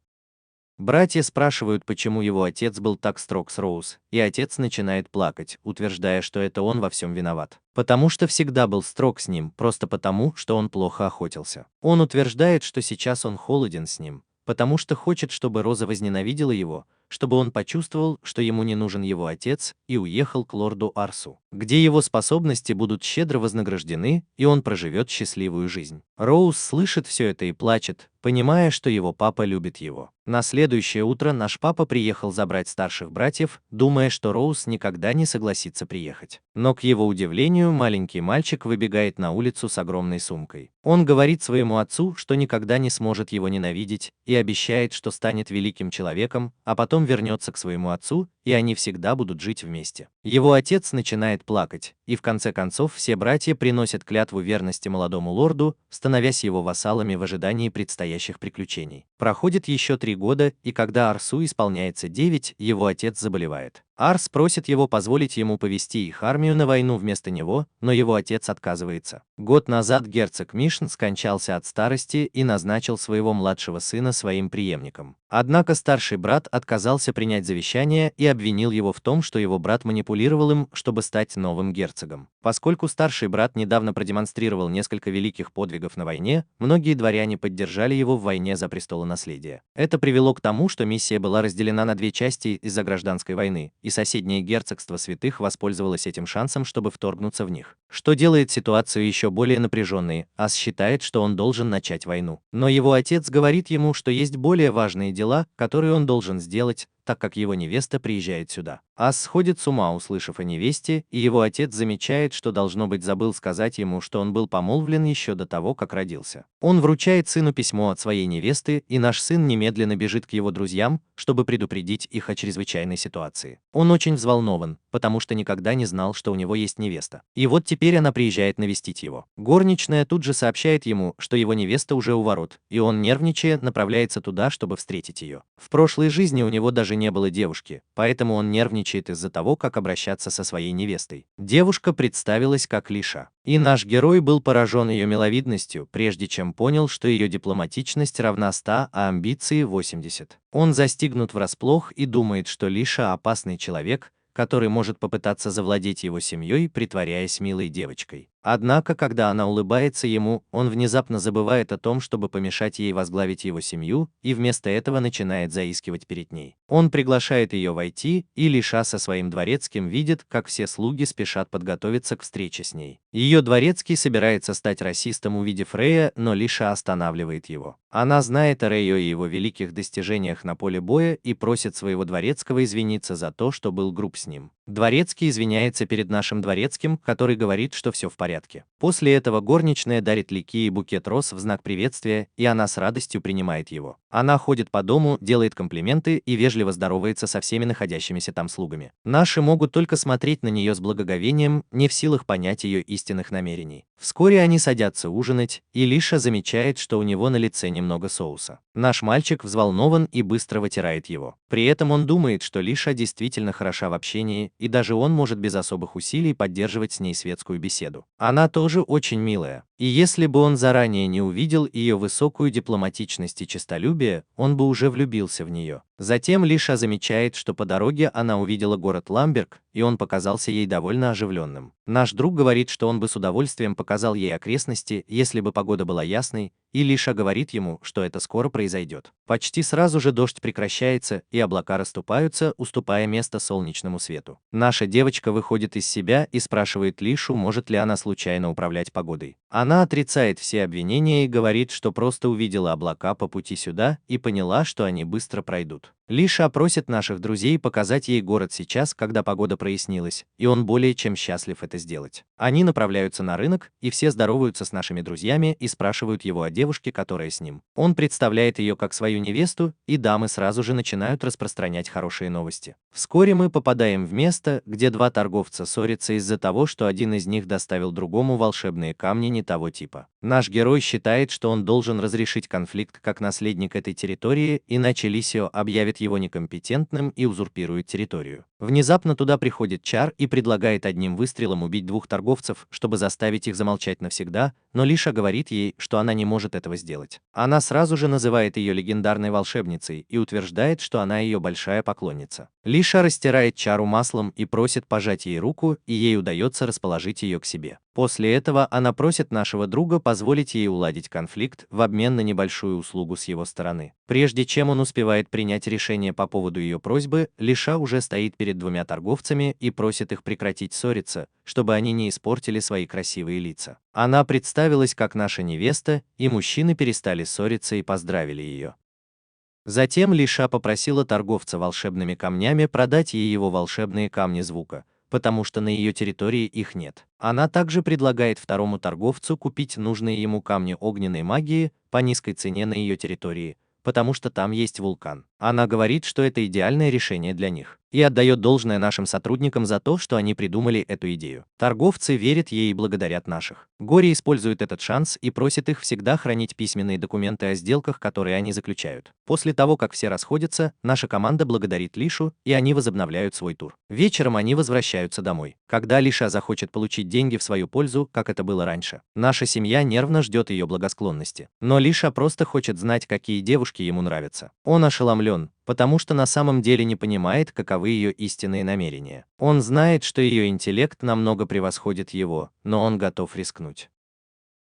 Братья спрашивают, почему его отец был так строг с Роуз, и отец начинает плакать, утверждая, что это он во всем виноват. Потому что всегда был строг с ним, просто потому, что он плохо охотился. Он утверждает, что сейчас он холоден с ним, потому что хочет, чтобы Роза возненавидела его, чтобы он почувствовал, что ему не нужен его отец, и уехал к лорду Арсу, где его способности будут щедро вознаграждены, и он проживет счастливую жизнь. Роуз слышит все это и плачет, понимая, что его папа любит его. На следующее утро наш папа приехал забрать старших братьев, думая, что Роуз никогда не согласится приехать. Но, к его удивлению, маленький мальчик выбегает на улицу с огромной сумкой. Он говорит своему отцу, что никогда не сможет его ненавидеть, и обещает, что станет великим человеком, а потом вернется к своему отцу, и они всегда будут жить вместе. Его отец начинает плакать, и в конце концов все братья приносят клятву верности молодому лорду, становясь его вассалами в ожидании предстоящих приключений. Проходит еще 3 года, и когда Арсу исполняется 9, его отец заболевает. Арс просит его позволить ему повести их армию на войну вместо него, но его отец отказывается. Год назад герцог Мишн скончался от старости и назначил своего младшего сына своим преемником. Однако старший брат отказался принять завещание и обвинил его в том, что его брат манипулировал им, чтобы стать новым герцогом. Поскольку старший брат недавно продемонстрировал несколько великих подвигов на войне, многие дворяне поддержали его в войне за престолонаследие. Это привело к тому, что миссия была разделена на 2 части из-за гражданской войны, и соседнее герцогство святых воспользовалось этим шансом, чтобы вторгнуться в них, что делает ситуацию еще более напряженной. Ас считает, что он должен начать войну. Но его отец говорит ему, что есть более важные дела, которые он должен сделать, так как его невеста приезжает сюда. Ас сходит с ума, услышав о невесте, и его отец замечает, что должно быть забыл сказать ему, что он был помолвлен еще до того, как родился. Он вручает сыну письмо от своей невесты, и наш сын немедленно бежит к его друзьям, чтобы предупредить их о чрезвычайной ситуации. Он очень взволнован, потому что никогда не знал, что у него есть невеста. И вот теперь она приезжает навестить его. Горничная тут же сообщает ему, что его невеста уже у ворот, и он, нервничая, направляется туда, чтобы встретить ее. В прошлой жизни у него даже не было девушки, поэтому он нервничает из-за того, как обращаться со своей невестой. Девушка представилась как Лиша. И наш герой был поражен ее миловидностью, прежде чем понял, что ее дипломатичность равна 100, а амбиции 80. Он застигнут врасплох и думает, что Лиша опасный человек, который может попытаться завладеть его семьей, притворяясь милой девочкой. Однако, когда она улыбается ему, он внезапно забывает о том, чтобы помешать ей возглавить его семью, и вместо этого начинает заискивать перед ней. Он приглашает ее войти, и Лиша со своим дворецким видит, как все слуги спешат подготовиться к встрече с ней. Ее дворецкий собирается стать расистом, увидев Рэя, но Лиша останавливает его. Она знает о Рэю и его великих достижениях на поле боя и просит своего дворецкого извиниться за то, что был груб с ним. Дворецкий извиняется перед нашим дворецким, который говорит, что все в порядке. После этого горничная дарит Лики и букет роз в знак приветствия, и она с радостью принимает его. Она ходит по дому, делает комплименты и вежливо здоровается со всеми находящимися там слугами. Наши могут только смотреть на нее с благоговением, не в силах понять ее истинных намерений. Вскоре они садятся ужинать, и Лиша замечает, что у него на лице немного соуса. Наш мальчик взволнован и быстро вытирает его. При этом он думает, что Лиша действительно хороша в общении, и даже он может без особых усилий поддерживать с ней светскую беседу. Она тоже очень милая. И если бы он заранее не увидел ее высокую дипломатичность и честолюбие, он бы уже влюбился в нее. Затем Лиша замечает, что по дороге она увидела город Ламберг, и он показался ей довольно оживленным. Наш друг говорит, что он бы с удовольствием показал ей окрестности, если бы погода была ясной, и Лиша говорит ему, что это скоро произойдет. Почти сразу же дождь прекращается, и облака расступаются, уступая место солнечному свету. Наша девочка выходит из себя и спрашивает Лишу, может ли она случайно управлять погодой. Она отрицает все обвинения и говорит, что просто увидела облака по пути сюда и поняла, что они быстро пройдут. Лиша просит наших друзей показать ей город сейчас, когда погода прояснилась, и он более чем счастлив это сделать. Они направляются на рынок, и все здороваются с нашими друзьями и спрашивают его о девушке, которая с ним. Он представляет ее как свою невесту, и дамы сразу же начинают распространять хорошие новости. Вскоре мы попадаем в место, где два торговца ссорятся из-за того, что один из них доставил другому волшебные камни не того типа. Наш герой считает, что он должен разрешить конфликт как наследник этой территории, иначе Лисио объявит его некомпетентным и узурпирует территорию. Внезапно туда приходит Чар и предлагает одним выстрелом убить двух торговцев, чтобы заставить их замолчать навсегда, но Лиша говорит ей, что она не может этого сделать. Она сразу же называет ее легендарной волшебницей и утверждает, что она ее большая поклонница. Лиша растирает Чару маслом и просит пожать ей руку, и ей удается расположить ее к себе. После этого она просит нашего друга позволить ей уладить конфликт в обмен на небольшую услугу с его стороны. Прежде чем он успевает принять решение по поводу ее просьбы, Лиша уже стоит перед двумя торговцами и просит их прекратить ссориться, чтобы они не испортили свои красивые лица. Она представилась как наша невеста, и мужчины перестали ссориться и поздравили ее. Затем Лиша попросила торговца волшебными камнями продать ей его волшебные камни звука, потому что на ее территории их нет. Она также предлагает второму торговцу купить нужные ему камни огненной магии по низкой цене на ее территории, потому что там есть вулкан. Она говорит, что это идеальное решение для них, и отдает должное нашим сотрудникам за то, что они придумали эту идею. Торговцы верят ей и благодарят наших. Гори использует этот шанс и просит их всегда хранить письменные документы о сделках, которые они заключают. После того, как все расходятся, наша команда благодарит Лишу, и они возобновляют свой тур. Вечером они возвращаются домой. Когда Лиша захочет получить деньги в свою пользу, как это было раньше, наша семья нервно ждет ее благосклонности. Но Лиша просто хочет знать, какие девушки ему нравятся. Он ошеломлен, потому что на самом деле не понимает, каковы ее истинные намерения. Он знает, что ее интеллект намного превосходит его, но он готов рискнуть.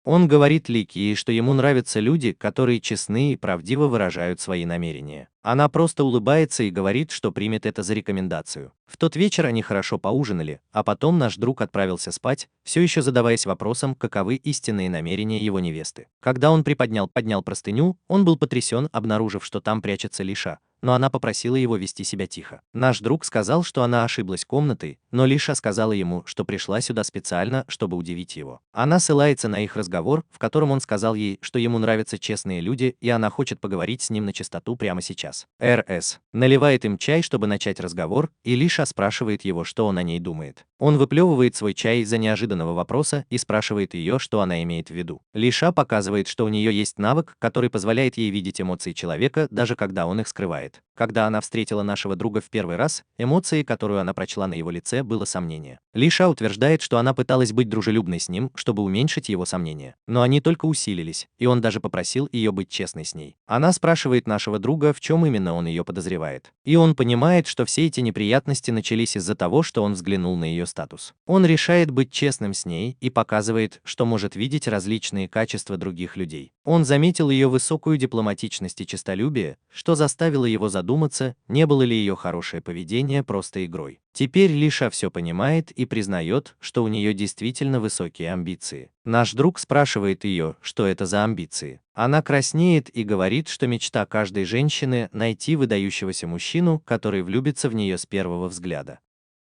Он говорит Лики, что ему нравятся люди, которые честны и правдиво выражают свои намерения. Она просто улыбается и говорит, что примет это за рекомендацию. В тот вечер они хорошо поужинали, а потом наш друг отправился спать, все еще задаваясь вопросом, каковы истинные намерения его невесты. Когда он поднял простыню, он был потрясен, обнаружив, что там прячется Лиша, но она попросила его вести себя тихо. Наш друг сказал, что она ошиблась комнатой, но Лиша сказала ему, что пришла сюда специально, чтобы удивить его. Она ссылается на их разговор, в котором он сказал ей, что ему нравятся честные люди, и она хочет поговорить с ним на чистоту прямо сейчас. РС наливает им чай, чтобы начать разговор, и Лиша спрашивает его, что он о ней думает. Он выплевывает свой чай из-за неожиданного вопроса и спрашивает ее, что она имеет в виду. Лиша показывает, что у нее есть навык, который позволяет ей видеть эмоции человека, даже когда он их скрывает. Когда она встретила нашего друга в первый раз, эмоцией, которую она прочла на его лице, было сомнение. Лиша утверждает, что она пыталась быть дружелюбной с ним, чтобы уменьшить его сомнения. Но они только усилились, и он даже попросил ее быть честной с ней. Она спрашивает нашего друга, в чем именно он ее подозревает. И он понимает, что все эти неприятности начались из-за того, что он взглянул на ее статус. Он решает быть честным с ней и показывает, что может видеть различные качества других людей. Он заметил ее высокую дипломатичность и честолюбие, что заставило его задуматься, не было ли ее хорошее поведение просто игрой. Теперь Лиша все понимает и признает, что у нее действительно высокие амбиции. Наш друг спрашивает ее, что это за амбиции. Она краснеет и говорит, что мечта каждой женщины – найти выдающегося мужчину, который влюбится в нее с первого взгляда.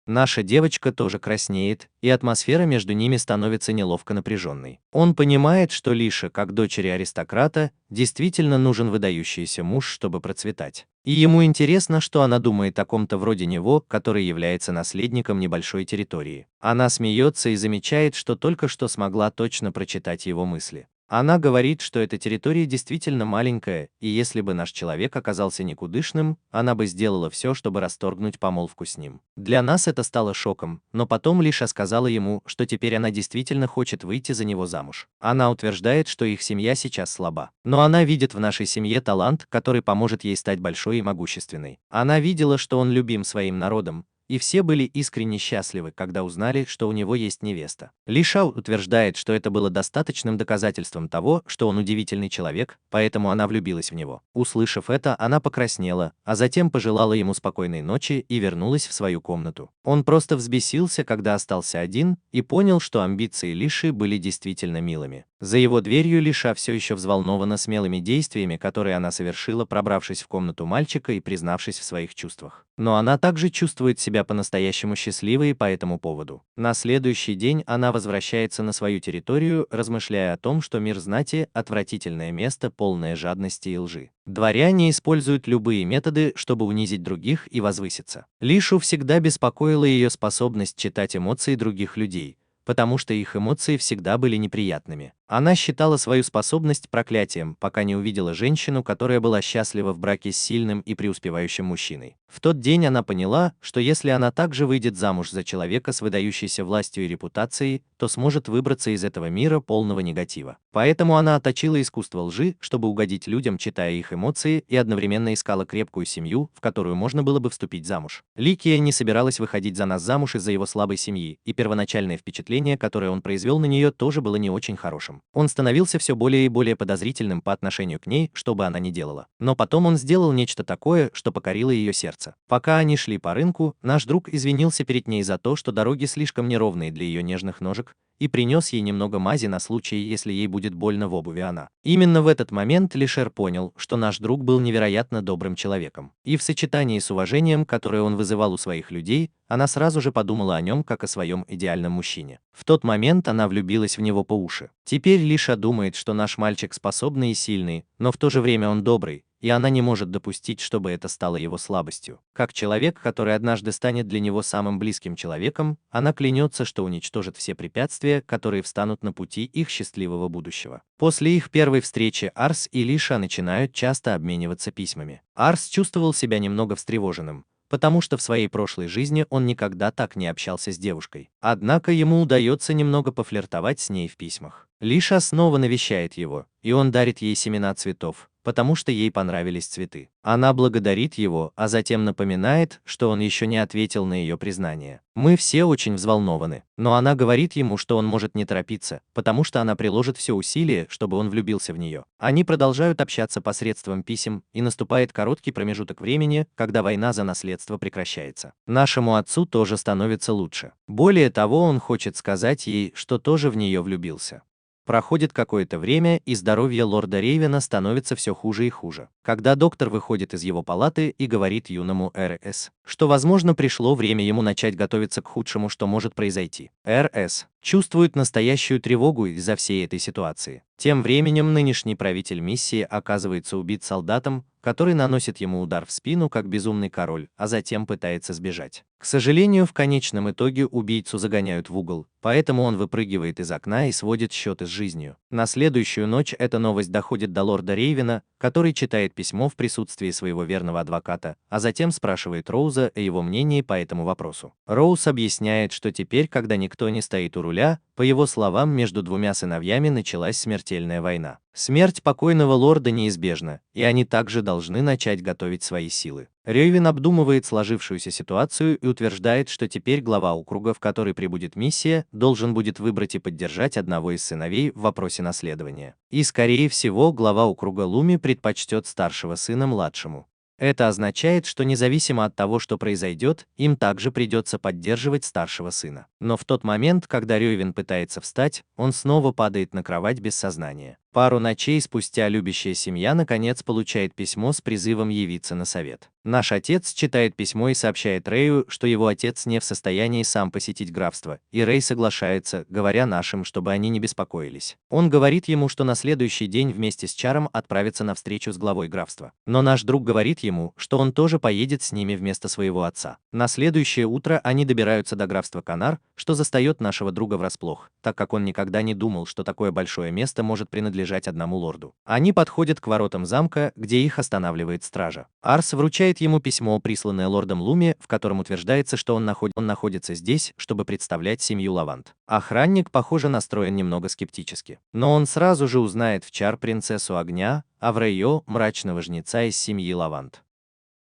Наша девочка тоже краснеет, и атмосфера между ними становится неловко напряженной. Он понимает, что Лише, как дочери аристократа, действительно нужен выдающийся муж, чтобы процветать. И ему интересно, что она думает о ком-то вроде него, который является наследником небольшой территории. Она смеется и замечает, что только что смогла точно прочитать его мысли. Она говорит, что эта территория действительно маленькая, и если бы наш человек оказался никудышным, она бы сделала все, чтобы расторгнуть помолвку с ним. Для нас это стало шоком, но потом Лиша сказала ему, что теперь она действительно хочет выйти за него замуж. Она утверждает, что их семья сейчас слаба. Но она видит в нашей семье талант, который поможет ей стать большой и могущественной. Она видела, что он любим своим народом, и все были искренне счастливы, когда узнали, что у него есть невеста. Лиша утверждает, что это было достаточным доказательством того, что он удивительный человек, поэтому она влюбилась в него. Услышав это, она покраснела, а затем пожелала ему спокойной ночи и вернулась в свою комнату. Он просто взбесился, когда остался один, и понял, что амбиции Лиши были действительно милыми. За его дверью Лиша все еще взволнована смелыми действиями, которые она совершила, пробравшись в комнату мальчика и признавшись в своих чувствах. Но она также чувствует себя по-настоящему счастливой по этому поводу. На следующий день она возвращается на свою территорию, размышляя о том, что мир знати – отвратительное место, полное жадности и лжи. Дворяне используют любые методы, чтобы унизить других и возвыситься. Лишу всегда беспокоила ее способность читать эмоции других людей, потому что их эмоции всегда были неприятными. Она считала свою способность проклятием, пока не увидела женщину, которая была счастлива в браке с сильным и преуспевающим мужчиной. В тот день она поняла, что если она также выйдет замуж за человека с выдающейся властью и репутацией, то сможет выбраться из этого мира полного негатива. Поэтому она отточила искусство лжи, чтобы угодить людям, читая их эмоции, и одновременно искала крепкую семью, в которую можно было бы вступить замуж. Ликия не собиралась выходить за нас замуж из-за его слабой семьи, и первоначальное впечатление, которое он произвел на нее, тоже было не очень хорошим. Он становился все более и более подозрительным по отношению к ней, что бы она ни делала. Но потом он сделал нечто такое, что покорило ее сердце. Пока они шли по рынку, наш друг извинился перед ней за то, что дороги слишком неровные для ее нежных ножек, и принес ей немного мази на случай, если ей будет больно в обуви она. Именно в этот момент Лишер понял, что наш друг был невероятно добрым человеком. И в сочетании с уважением, которое он вызывал у своих людей, она сразу же подумала о нем как о своем идеальном мужчине. В тот момент она влюбилась в него по уши. Теперь Лиша думает, что наш мальчик способный и сильный, но в то же время он добрый, и она не может допустить, чтобы это стало его слабостью. Как человек, который однажды станет для него самым близким человеком, она клянется, что уничтожит все препятствия, которые встанут на пути их счастливого будущего. После их первой встречи Арс и Лиша начинают часто обмениваться письмами. Арс чувствовал себя немного встревоженным, потому что в своей прошлой жизни он никогда так не общался с девушкой. Однако ему удается немного пофлиртовать с ней в письмах. Лиша снова навещает его, и он дарит ей семена цветов, потому что ей понравились цветы. Она благодарит его, а затем напоминает, что он еще не ответил на ее признание. Мы все очень взволнованы, но она говорит ему, что он может не торопиться, потому что она приложит все усилия, чтобы он влюбился в нее. Они продолжают общаться посредством писем, и наступает короткий промежуток времени, когда война за наследство прекращается. Нашему отцу тоже становится лучше. Более того, он хочет сказать ей, что тоже в нее влюбился. Проходит какое-то время, и здоровье лорда Рейвена становится все хуже и хуже. Когда доктор выходит из его палаты и говорит юному РС, что, возможно, пришло время ему начать готовиться к худшему, что может произойти. РС чувствует настоящую тревогу из-за всей этой ситуации. Тем временем нынешний правитель миссии оказывается убит солдатом, который наносит ему удар в спину как безумный король, а затем пытается сбежать. К сожалению, в конечном итоге убийцу загоняют в угол, поэтому он выпрыгивает из окна и сводит счеты с жизнью. На следующую ночь эта новость доходит до лорда Рейвена, который читает письмо в присутствии своего верного адвоката, а затем спрашивает Роуза о его мнении по этому вопросу. Роуз объясняет, что теперь, когда никто не стоит у руля, по его словам, между двумя сыновьями началась смертельная война. Смерть покойного лорда неизбежна, и они также должны начать готовить свои силы. Рейвен обдумывает сложившуюся ситуацию и утверждает, что теперь глава округа, в который прибудет миссия, должен будет выбрать и поддержать одного из сыновей в вопросе наследования. И, скорее всего, глава округа Луми предпочтет старшего сына младшему. Это означает, что независимо от того, что произойдет, им также придется поддерживать старшего сына. Но в тот момент, когда Рейвен пытается встать, он снова падает на кровать без сознания. Пару ночей спустя любящая семья наконец получает письмо с призывом явиться на совет. Наш отец читает письмо и сообщает Рэю, что его отец не в состоянии сам посетить графство, и Рэй соглашается, говоря нашим, чтобы они не беспокоились. Он говорит ему, что на следующий день вместе с Чаром отправится на встречу с главой графства. Но наш друг говорит ему, что он тоже поедет с ними вместо своего отца. На следующее утро они добираются до графства Канар, что застает нашего друга врасплох, так как он никогда не думал, что такое большое место может принадлежать одному лорду. Они подходят к воротам замка, где их останавливает стража. Арс вручает ему письмо, присланное лордом Луми, в котором утверждается, что он находится здесь, чтобы представлять семью Лавант. Охранник, похоже, настроен немного скептически. Но он сразу же узнает в Чар принцессу огня, а в Рэйо мрачного жнеца из семьи Лавант.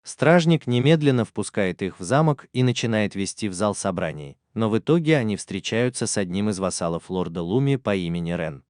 Стражник немедленно впускает их в замок и начинает вести в зал собраний, но в итоге они встречаются с одним из вассалов лорда Луми по имени Рен.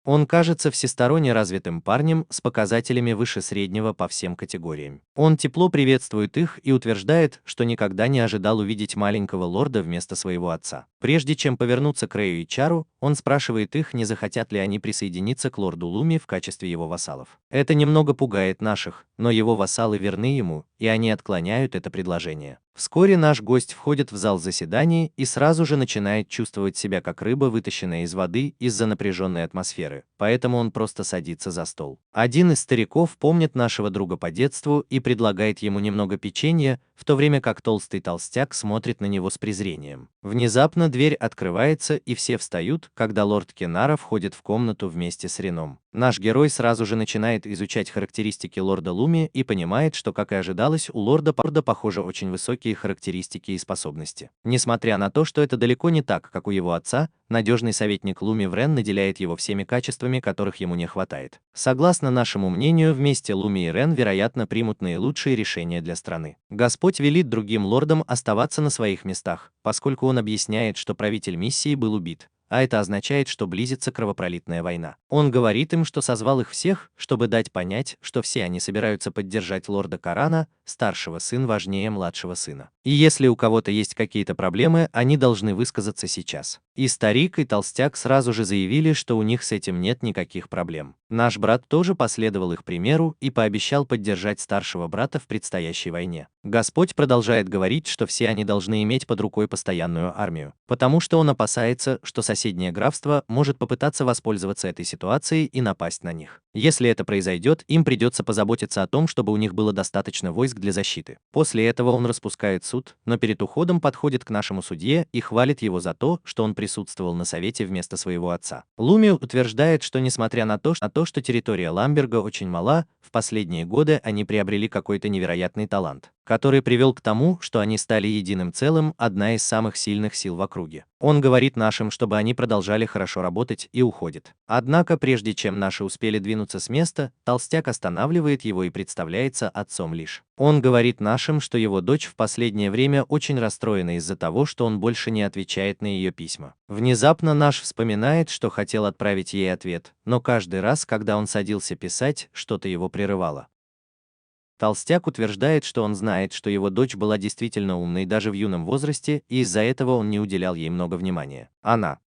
Он кажется всесторонне развитым парнем с показателями выше среднего по всем категориям. Он тепло приветствует их и утверждает, что никогда не ожидал увидеть маленького лорда вместо своего отца. Прежде чем повернуться к Рэю и Чару, он спрашивает их, не захотят ли они присоединиться к лорду Луми в качестве его вассалов. Это немного пугает наших, но его вассалы верны ему, и они отклоняют это предложение. Вскоре наш гость входит в зал заседаний и сразу же начинает чувствовать себя как рыба, вытащенная из воды из-за напряженной атмосферы, поэтому он просто садится за стол. Один из стариков помнит нашего друга по детству и предлагает ему немного печенья, в то время как толстый толстяк смотрит на него с презрением. Внезапно дверь открывается, и все встают, когда лорд Кенара входит в комнату вместе с Реном. Наш герой сразу же начинает изучать характеристики лорда Луми и понимает, что, как и ожидалось, у лорда похоже очень высокие характеристики и способности. Несмотря на то, что это далеко не так, как у его отца, надежный советник Луми Врен наделяет его всеми качествами, которых ему не хватает. Согласно нашему мнению, вместе Луми и Рен, вероятно, примут наилучшие решения для страны. Господь велит другим лордам оставаться на своих местах, поскольку он объясняет, что правитель миссии был убит. А это означает, что близится кровопролитная война. Он говорит им, что созвал их всех, чтобы дать понять, что все они собираются поддержать лорда Корана, старшего сын важнее младшего сына. И если у кого-то есть какие-то проблемы, они должны высказаться сейчас. И старик, и толстяк сразу же заявили, что у них с этим нет никаких проблем. Наш брат тоже последовал их примеру и пообещал поддержать старшего брата в предстоящей войне. Господь продолжает говорить, что все они должны иметь под рукой постоянную армию, потому что он опасается, что соседнее графство может попытаться воспользоваться этой ситуацией и напасть на них. Если это произойдет, им придется позаботиться о том, чтобы у них было достаточно войск для защиты. После этого он распускает суд, но перед уходом подходит к нашему судье и хвалит его за то, что он присутствовал на совете вместо своего отца. Луми утверждает, что несмотря на то, что территория Ламберга очень мала, в последние годы они приобрели какой-то невероятный талант, который привел к тому, что они стали единым целым, одна из самых сильных сил в округе. Он говорит нашим, чтобы они продолжали хорошо работать, и уходит. Однако, прежде чем наши успели двинуться с места, толстяк останавливает его и представляется отцом лишь. Он говорит нашим, что его дочь в последнее время очень расстроена из-за того, что он больше не отвечает на ее письма. Внезапно наш вспоминает, что хотел отправить ей ответ, но каждый раз, когда он садился писать, что-то его прерывало. Толстяк утверждает, что он знает, что его дочь была действительно умной даже в юном возрасте, и из-за этого он не уделял ей много внимания.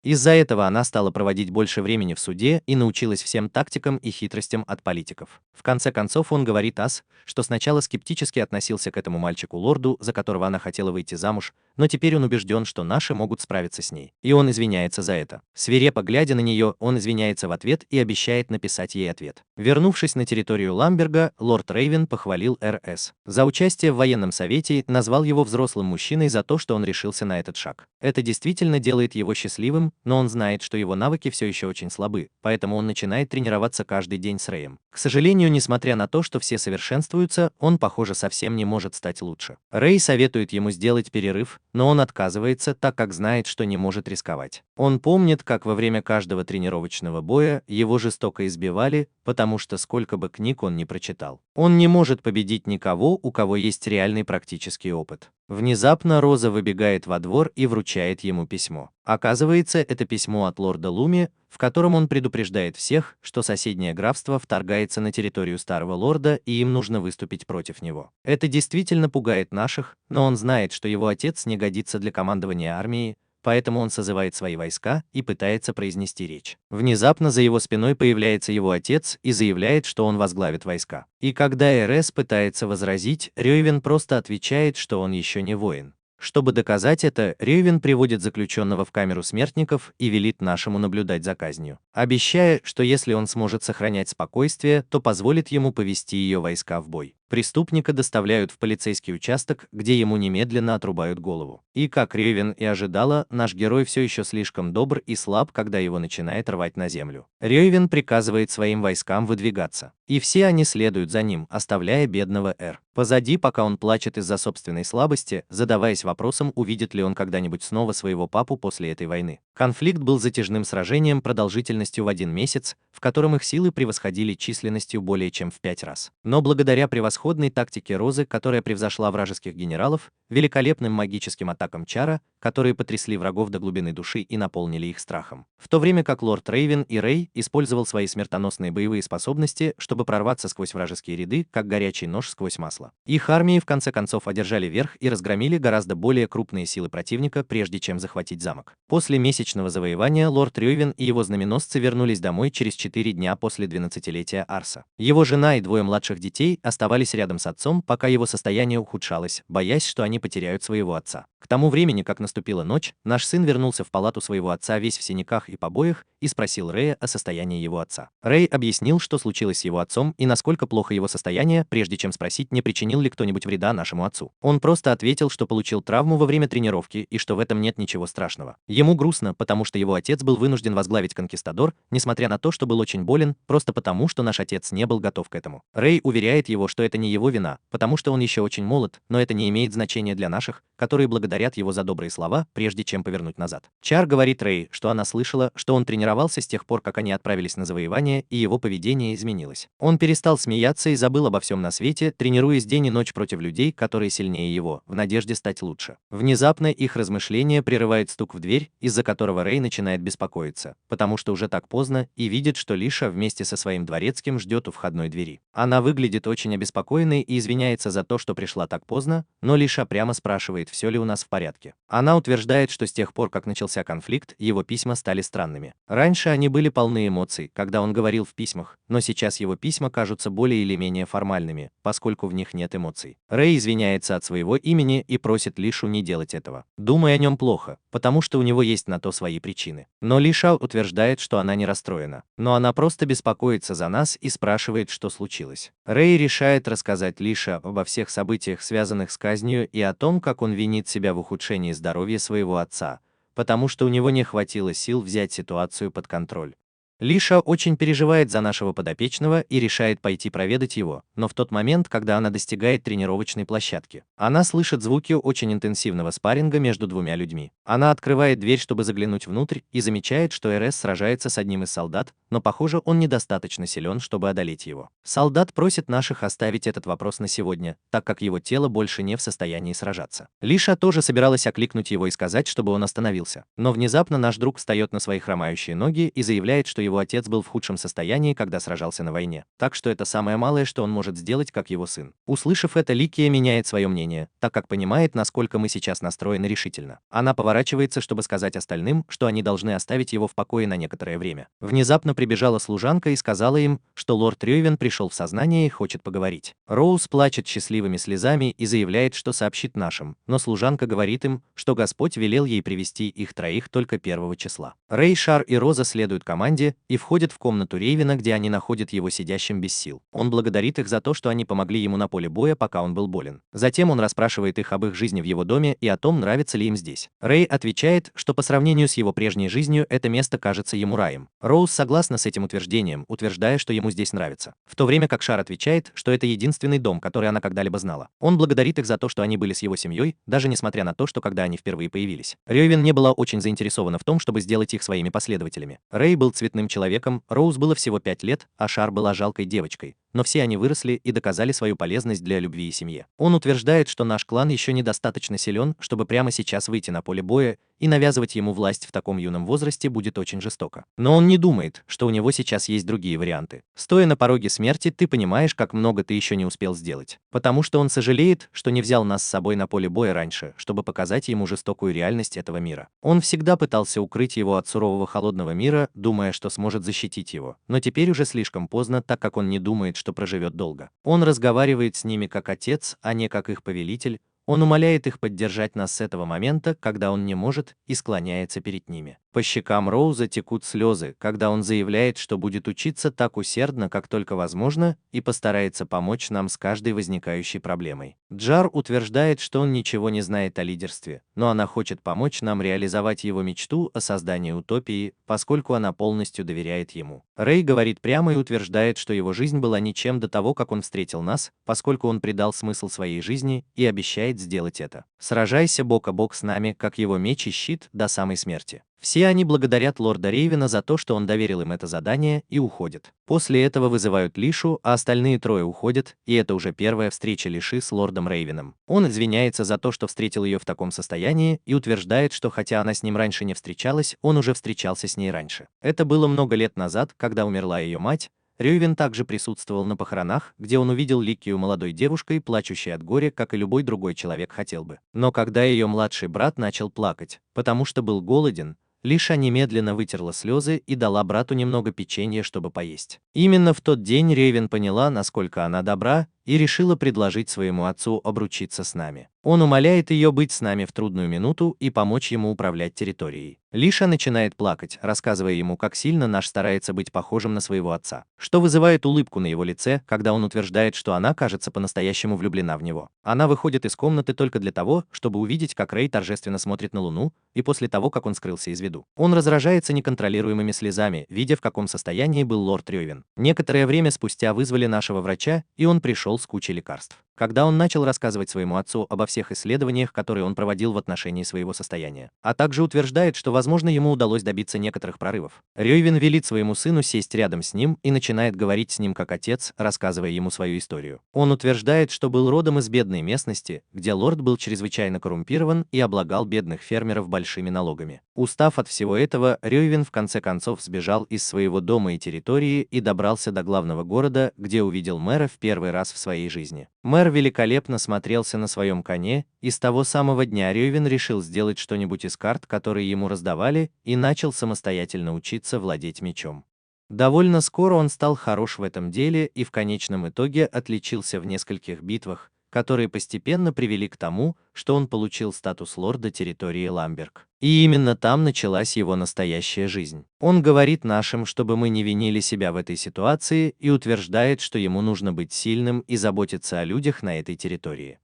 Из-за этого она стала проводить больше времени в суде и научилась всем тактикам и хитростям от политиков. В конце концов, он говорит Ас, что сначала скептически относился к этому мальчику-лорду, за которого она хотела выйти замуж, но теперь он убежден, что наши могут справиться с ней. И он извиняется за это. Свирепо глядя на нее, он извиняется в ответ и обещает написать ей ответ. Вернувшись на территорию Ламберга, лорд Рейвен похвалил РС за участие в военном совете и назвал его взрослым мужчиной за то, что он решился на этот шаг. Это действительно делает его счастливым, но он знает, что его навыки все еще очень слабы, поэтому он начинает тренироваться каждый день с Рэем. К сожалению, несмотря на то, что все совершенствуются, он, похоже, совсем не может стать лучше. Рэй советует ему сделать перерыв, но он отказывается, так как знает, что не может рисковать. Он помнит, как во время каждого тренировочного боя его жестоко избивали, потому что сколько бы книг он ни прочитал, он не может победить никого, у кого есть реальный практический опыт. Внезапно Роза выбегает во двор и вручает ему письмо. Оказывается, это письмо от лорда Луми, в котором он предупреждает всех, что соседнее графство вторгается на территорию старого лорда и им нужно выступить против него. Это действительно пугает наших, но он знает, что его отец не годится для командования армией, поэтому он созывает свои войска и пытается произнести речь. Внезапно за его спиной появляется его отец и заявляет, что он возглавит войска. И когда РС пытается возразить, Рёйвен просто отвечает, что он еще не воин. Чтобы доказать это, Рёйвен приводит заключенного в камеру смертников и велит нашему наблюдать за казнью, обещая, что если он сможет сохранять спокойствие, то позволит ему повести ее войска в бой. Преступника доставляют в полицейский участок, где ему немедленно отрубают голову. И как Рёйвен и ожидала, наш герой все еще слишком добр и слаб, когда его начинает рвать на землю. Рёйвен приказывает своим войскам выдвигаться, и все они следуют за ним, оставляя бедного Р позади, пока он плачет из-за собственной слабости, задаваясь вопросом, увидит ли он когда-нибудь снова своего папу после этой войны. Конфликт был затяжным сражением продолжительностью в 1 месяц, в котором их силы превосходили численностью более чем в 5 раз. Но благодаря превосходной тактике Розы, которая превзошла вражеских генералов, великолепным магическим атакам Чара, которые потрясли врагов до глубины души и наполнили их страхом, в то время как лорд Рейвен и Рэй использовал свои смертоносные боевые способности, чтобы прорваться сквозь вражеские ряды, как горячий нож сквозь масло. Их армии в конце концов одержали верх и разгромили гораздо более крупные силы противника, прежде чем захватить замок. После месячного завоевания лорд Рёйвен и его знаменосцы вернулись домой через 4 дня после 12-летия Арса. Его жена и 2 младших детей оставались рядом с отцом, пока его состояние ухудшалось, боясь, что они потеряют своего отца. К тому времени, как наступила ночь, наш сын вернулся в палату своего отца весь в синяках и побоях и спросил Рэя о состоянии его отца. Рэй объяснил, что случилось с его отцом и насколько плохо его состояние, прежде чем спросить, не причинил ли кто-нибудь вреда нашему отцу. Он просто ответил, что получил травму во время тренировки и что в этом нет ничего страшного. Ему грустно, потому что его отец был вынужден возглавить Конкистадор, несмотря на то, что был очень болен, просто потому, что наш отец не был готов к этому. Рэй уверяет его, что это не его вина, потому что он еще очень молод, но это не имеет значения для наших, которые благодарят его за добрые слова, прежде чем повернуть назад. Чар говорит Рэй, что она слышала, что он тренировался с тех пор, как они отправились на завоевание, и его поведение изменилось. Он перестал смеяться и забыл обо всем на свете, тренируясь день и ночь против людей, которые сильнее его, в надежде стать лучше. Внезапно их размышления прерывает стук в дверь, из-за которого Рэй начинает беспокоиться, потому что уже так поздно, и видит, что Лиша вместе со своим дворецким ждет у входной двери. Она выглядит очень обеспокоенной и извиняется за то, что пришла так поздно, но Лиша прямо спрашивает, все ли у нас в порядке. Она утверждает, что с тех пор, как начался конфликт, его письма стали странными. Раньше они были полны эмоций, когда он говорил в письмах, но сейчас его письма кажутся более или менее формальными, поскольку в них нет эмоций. Рэй извиняется от своего имени и просит Лишу не делать этого, думая о нем плохо, потому что у него есть на то свои причины. Но Лиша утверждает, что она не расстроена, но она просто беспокоится за нас и спрашивает, что случилось. Рэй решает рассказать Лише обо всех событиях, связанных с казнью, и о том, как он винит себя в ухудшении здоровья своего отца, потому что у него не хватило сил взять ситуацию под контроль. Лиша очень переживает за нашего подопечного и решает пойти проведать его, но в тот момент, когда она достигает тренировочной площадки, она слышит звуки очень интенсивного спарринга между 2 людьми. Она открывает дверь, чтобы заглянуть внутрь, и замечает, что РС сражается с одним из солдат, но, похоже, он недостаточно силен, чтобы одолеть его. Солдат просит наших оставить этот вопрос на сегодня, так как его тело больше не в состоянии сражаться. Лиша тоже собиралась окликнуть его и сказать, чтобы он остановился, но внезапно наш друг встает на свои хромающие ноги и заявляет, что его его отец был в худшем состоянии, когда сражался на войне. Так что это самое малое, что он может сделать, как его сын. Услышав это, Ликия меняет свое мнение, так как понимает, насколько мы сейчас настроены решительно. Она поворачивается, чтобы сказать остальным, что они должны оставить его в покое на некоторое время. Внезапно прибежала служанка и сказала им, что лорд Рёйвен пришел в сознание и хочет поговорить. Роуз плачет счастливыми слезами и заявляет, что сообщит нашим, но служанка говорит им, что Господь велел ей привести их троих только 1 числа. Рэй, Шар и Роза следуют команде и входят в комнату Рейвена, где они находят его сидящим без сил. Он благодарит их за то, что они помогли ему на поле боя, пока он был болен. Затем он расспрашивает их об их жизни в его доме и о том, нравится ли им здесь. Рэй отвечает, что по сравнению с его прежней жизнью это место кажется ему раем. Роуз согласна с этим утверждением, утверждая, что ему здесь нравится. В то время как Шар отвечает, что это единственный дом, который она когда-либо знала. Он благодарит их за то, что они были с его семьей, даже несмотря на то, что когда они впервые появились. Рёйвен не была очень заинтересована в том, чтобы сделать их своими последователями. Рэй был цветным человеком, Роуз было всего 5 лет, а Шар была жалкой девочкой. Но все они выросли и доказали свою полезность для любви и семьи. Он утверждает, что наш клан еще недостаточно силен, чтобы прямо сейчас выйти на поле боя, и навязывать ему власть в таком юном возрасте будет очень жестоко. Но он не думает, что у него сейчас есть другие варианты. Стоя на пороге смерти, ты понимаешь, как много ты еще не успел сделать. Потому что он сожалеет, что не взял нас с собой на поле боя раньше, чтобы показать ему жестокую реальность этого мира. Он всегда пытался укрыть его от сурового холодного мира, думая, что сможет защитить его. Но теперь уже слишком поздно, так как он не думает, что проживет долго. Он разговаривает с ними как отец, а не как их повелитель. Он умоляет их поддержать нас с этого момента, когда он не может, и склоняется перед ними. По щекам Роуза текут слезы, когда он заявляет, что будет учиться так усердно, как только возможно, и постарается помочь нам с каждой возникающей проблемой. Джар утверждает, что он ничего не знает о лидерстве, но она хочет помочь нам реализовать его мечту о создании утопии, поскольку она полностью доверяет ему. Рэй говорит прямо и утверждает, что его жизнь была ничем до того, как он встретил нас, поскольку он придал смысл своей жизни и обещает сделать это. Сражайся бок о бок с нами, как его меч и щит, до самой смерти. Все они благодарят лорда Рейвена за то, что он доверил им это задание, и уходят. После этого вызывают Лишу, а остальные трое уходят, и это уже первая встреча Лиши с лордом Рейвеном. Он извиняется за то, что встретил ее в таком состоянии, и утверждает, что хотя она с ним раньше не встречалась, он уже встречался с ней раньше. Это было много лет назад, когда умерла ее мать. Рёйвен также присутствовал на похоронах, где он увидел Ликию молодой девушкой, плачущей от горя, как и любой другой человек хотел бы. Но когда ее младший брат начал плакать, потому что был голоден, Лиша немедленно вытерла слезы и дала брату немного печенья, чтобы поесть. Именно в тот день Рейвен поняла, насколько она добра, и решила предложить своему отцу обручиться с нами. Он умоляет ее быть с нами в трудную минуту и помочь ему управлять территорией. Лиша начинает плакать, рассказывая ему, как сильно наш старается быть похожим на своего отца, что вызывает улыбку на его лице, когда он утверждает, что она, кажется, по-настоящему влюблена в него. Она выходит из комнаты только для того, чтобы увидеть, как Рэй торжественно смотрит на Луну, и после того, как он скрылся из виду. Он разражается неконтролируемыми слезами, видя, в каком состоянии был лорд Рёйвен. Некоторое время спустя вызвали нашего врача, и он пришел с кучей лекарств. Когда он начал рассказывать своему отцу обо всех исследованиях, которые он проводил в отношении своего состояния, а также утверждает, что, возможно, ему удалось добиться некоторых прорывов. Рёйвен велит своему сыну сесть рядом с ним и начинает говорить с ним как отец, рассказывая ему свою историю. Он утверждает, что был родом из бедной местности, где лорд был чрезвычайно коррумпирован и облагал бедных фермеров большими налогами. Устав от всего этого, Рёйвен в конце концов сбежал из своего дома и территории и добрался до главного города, где увидел мэра в первый раз в своей жизни. Мэр великолепно смотрелся на своем коне, и с того самого дня Рёйвен решил сделать что-нибудь из карт, которые ему раздавали, и начал самостоятельно учиться владеть мечом. Довольно скоро он стал хорош в этом деле и в конечном итоге отличился в нескольких битвах, которые постепенно привели к тому, что он получил статус лорда территории Ламберг. И именно там началась его настоящая жизнь. Он говорит нашим, чтобы мы не винили себя в этой ситуации, и утверждает, что ему нужно быть сильным и заботиться о людях на этой территории.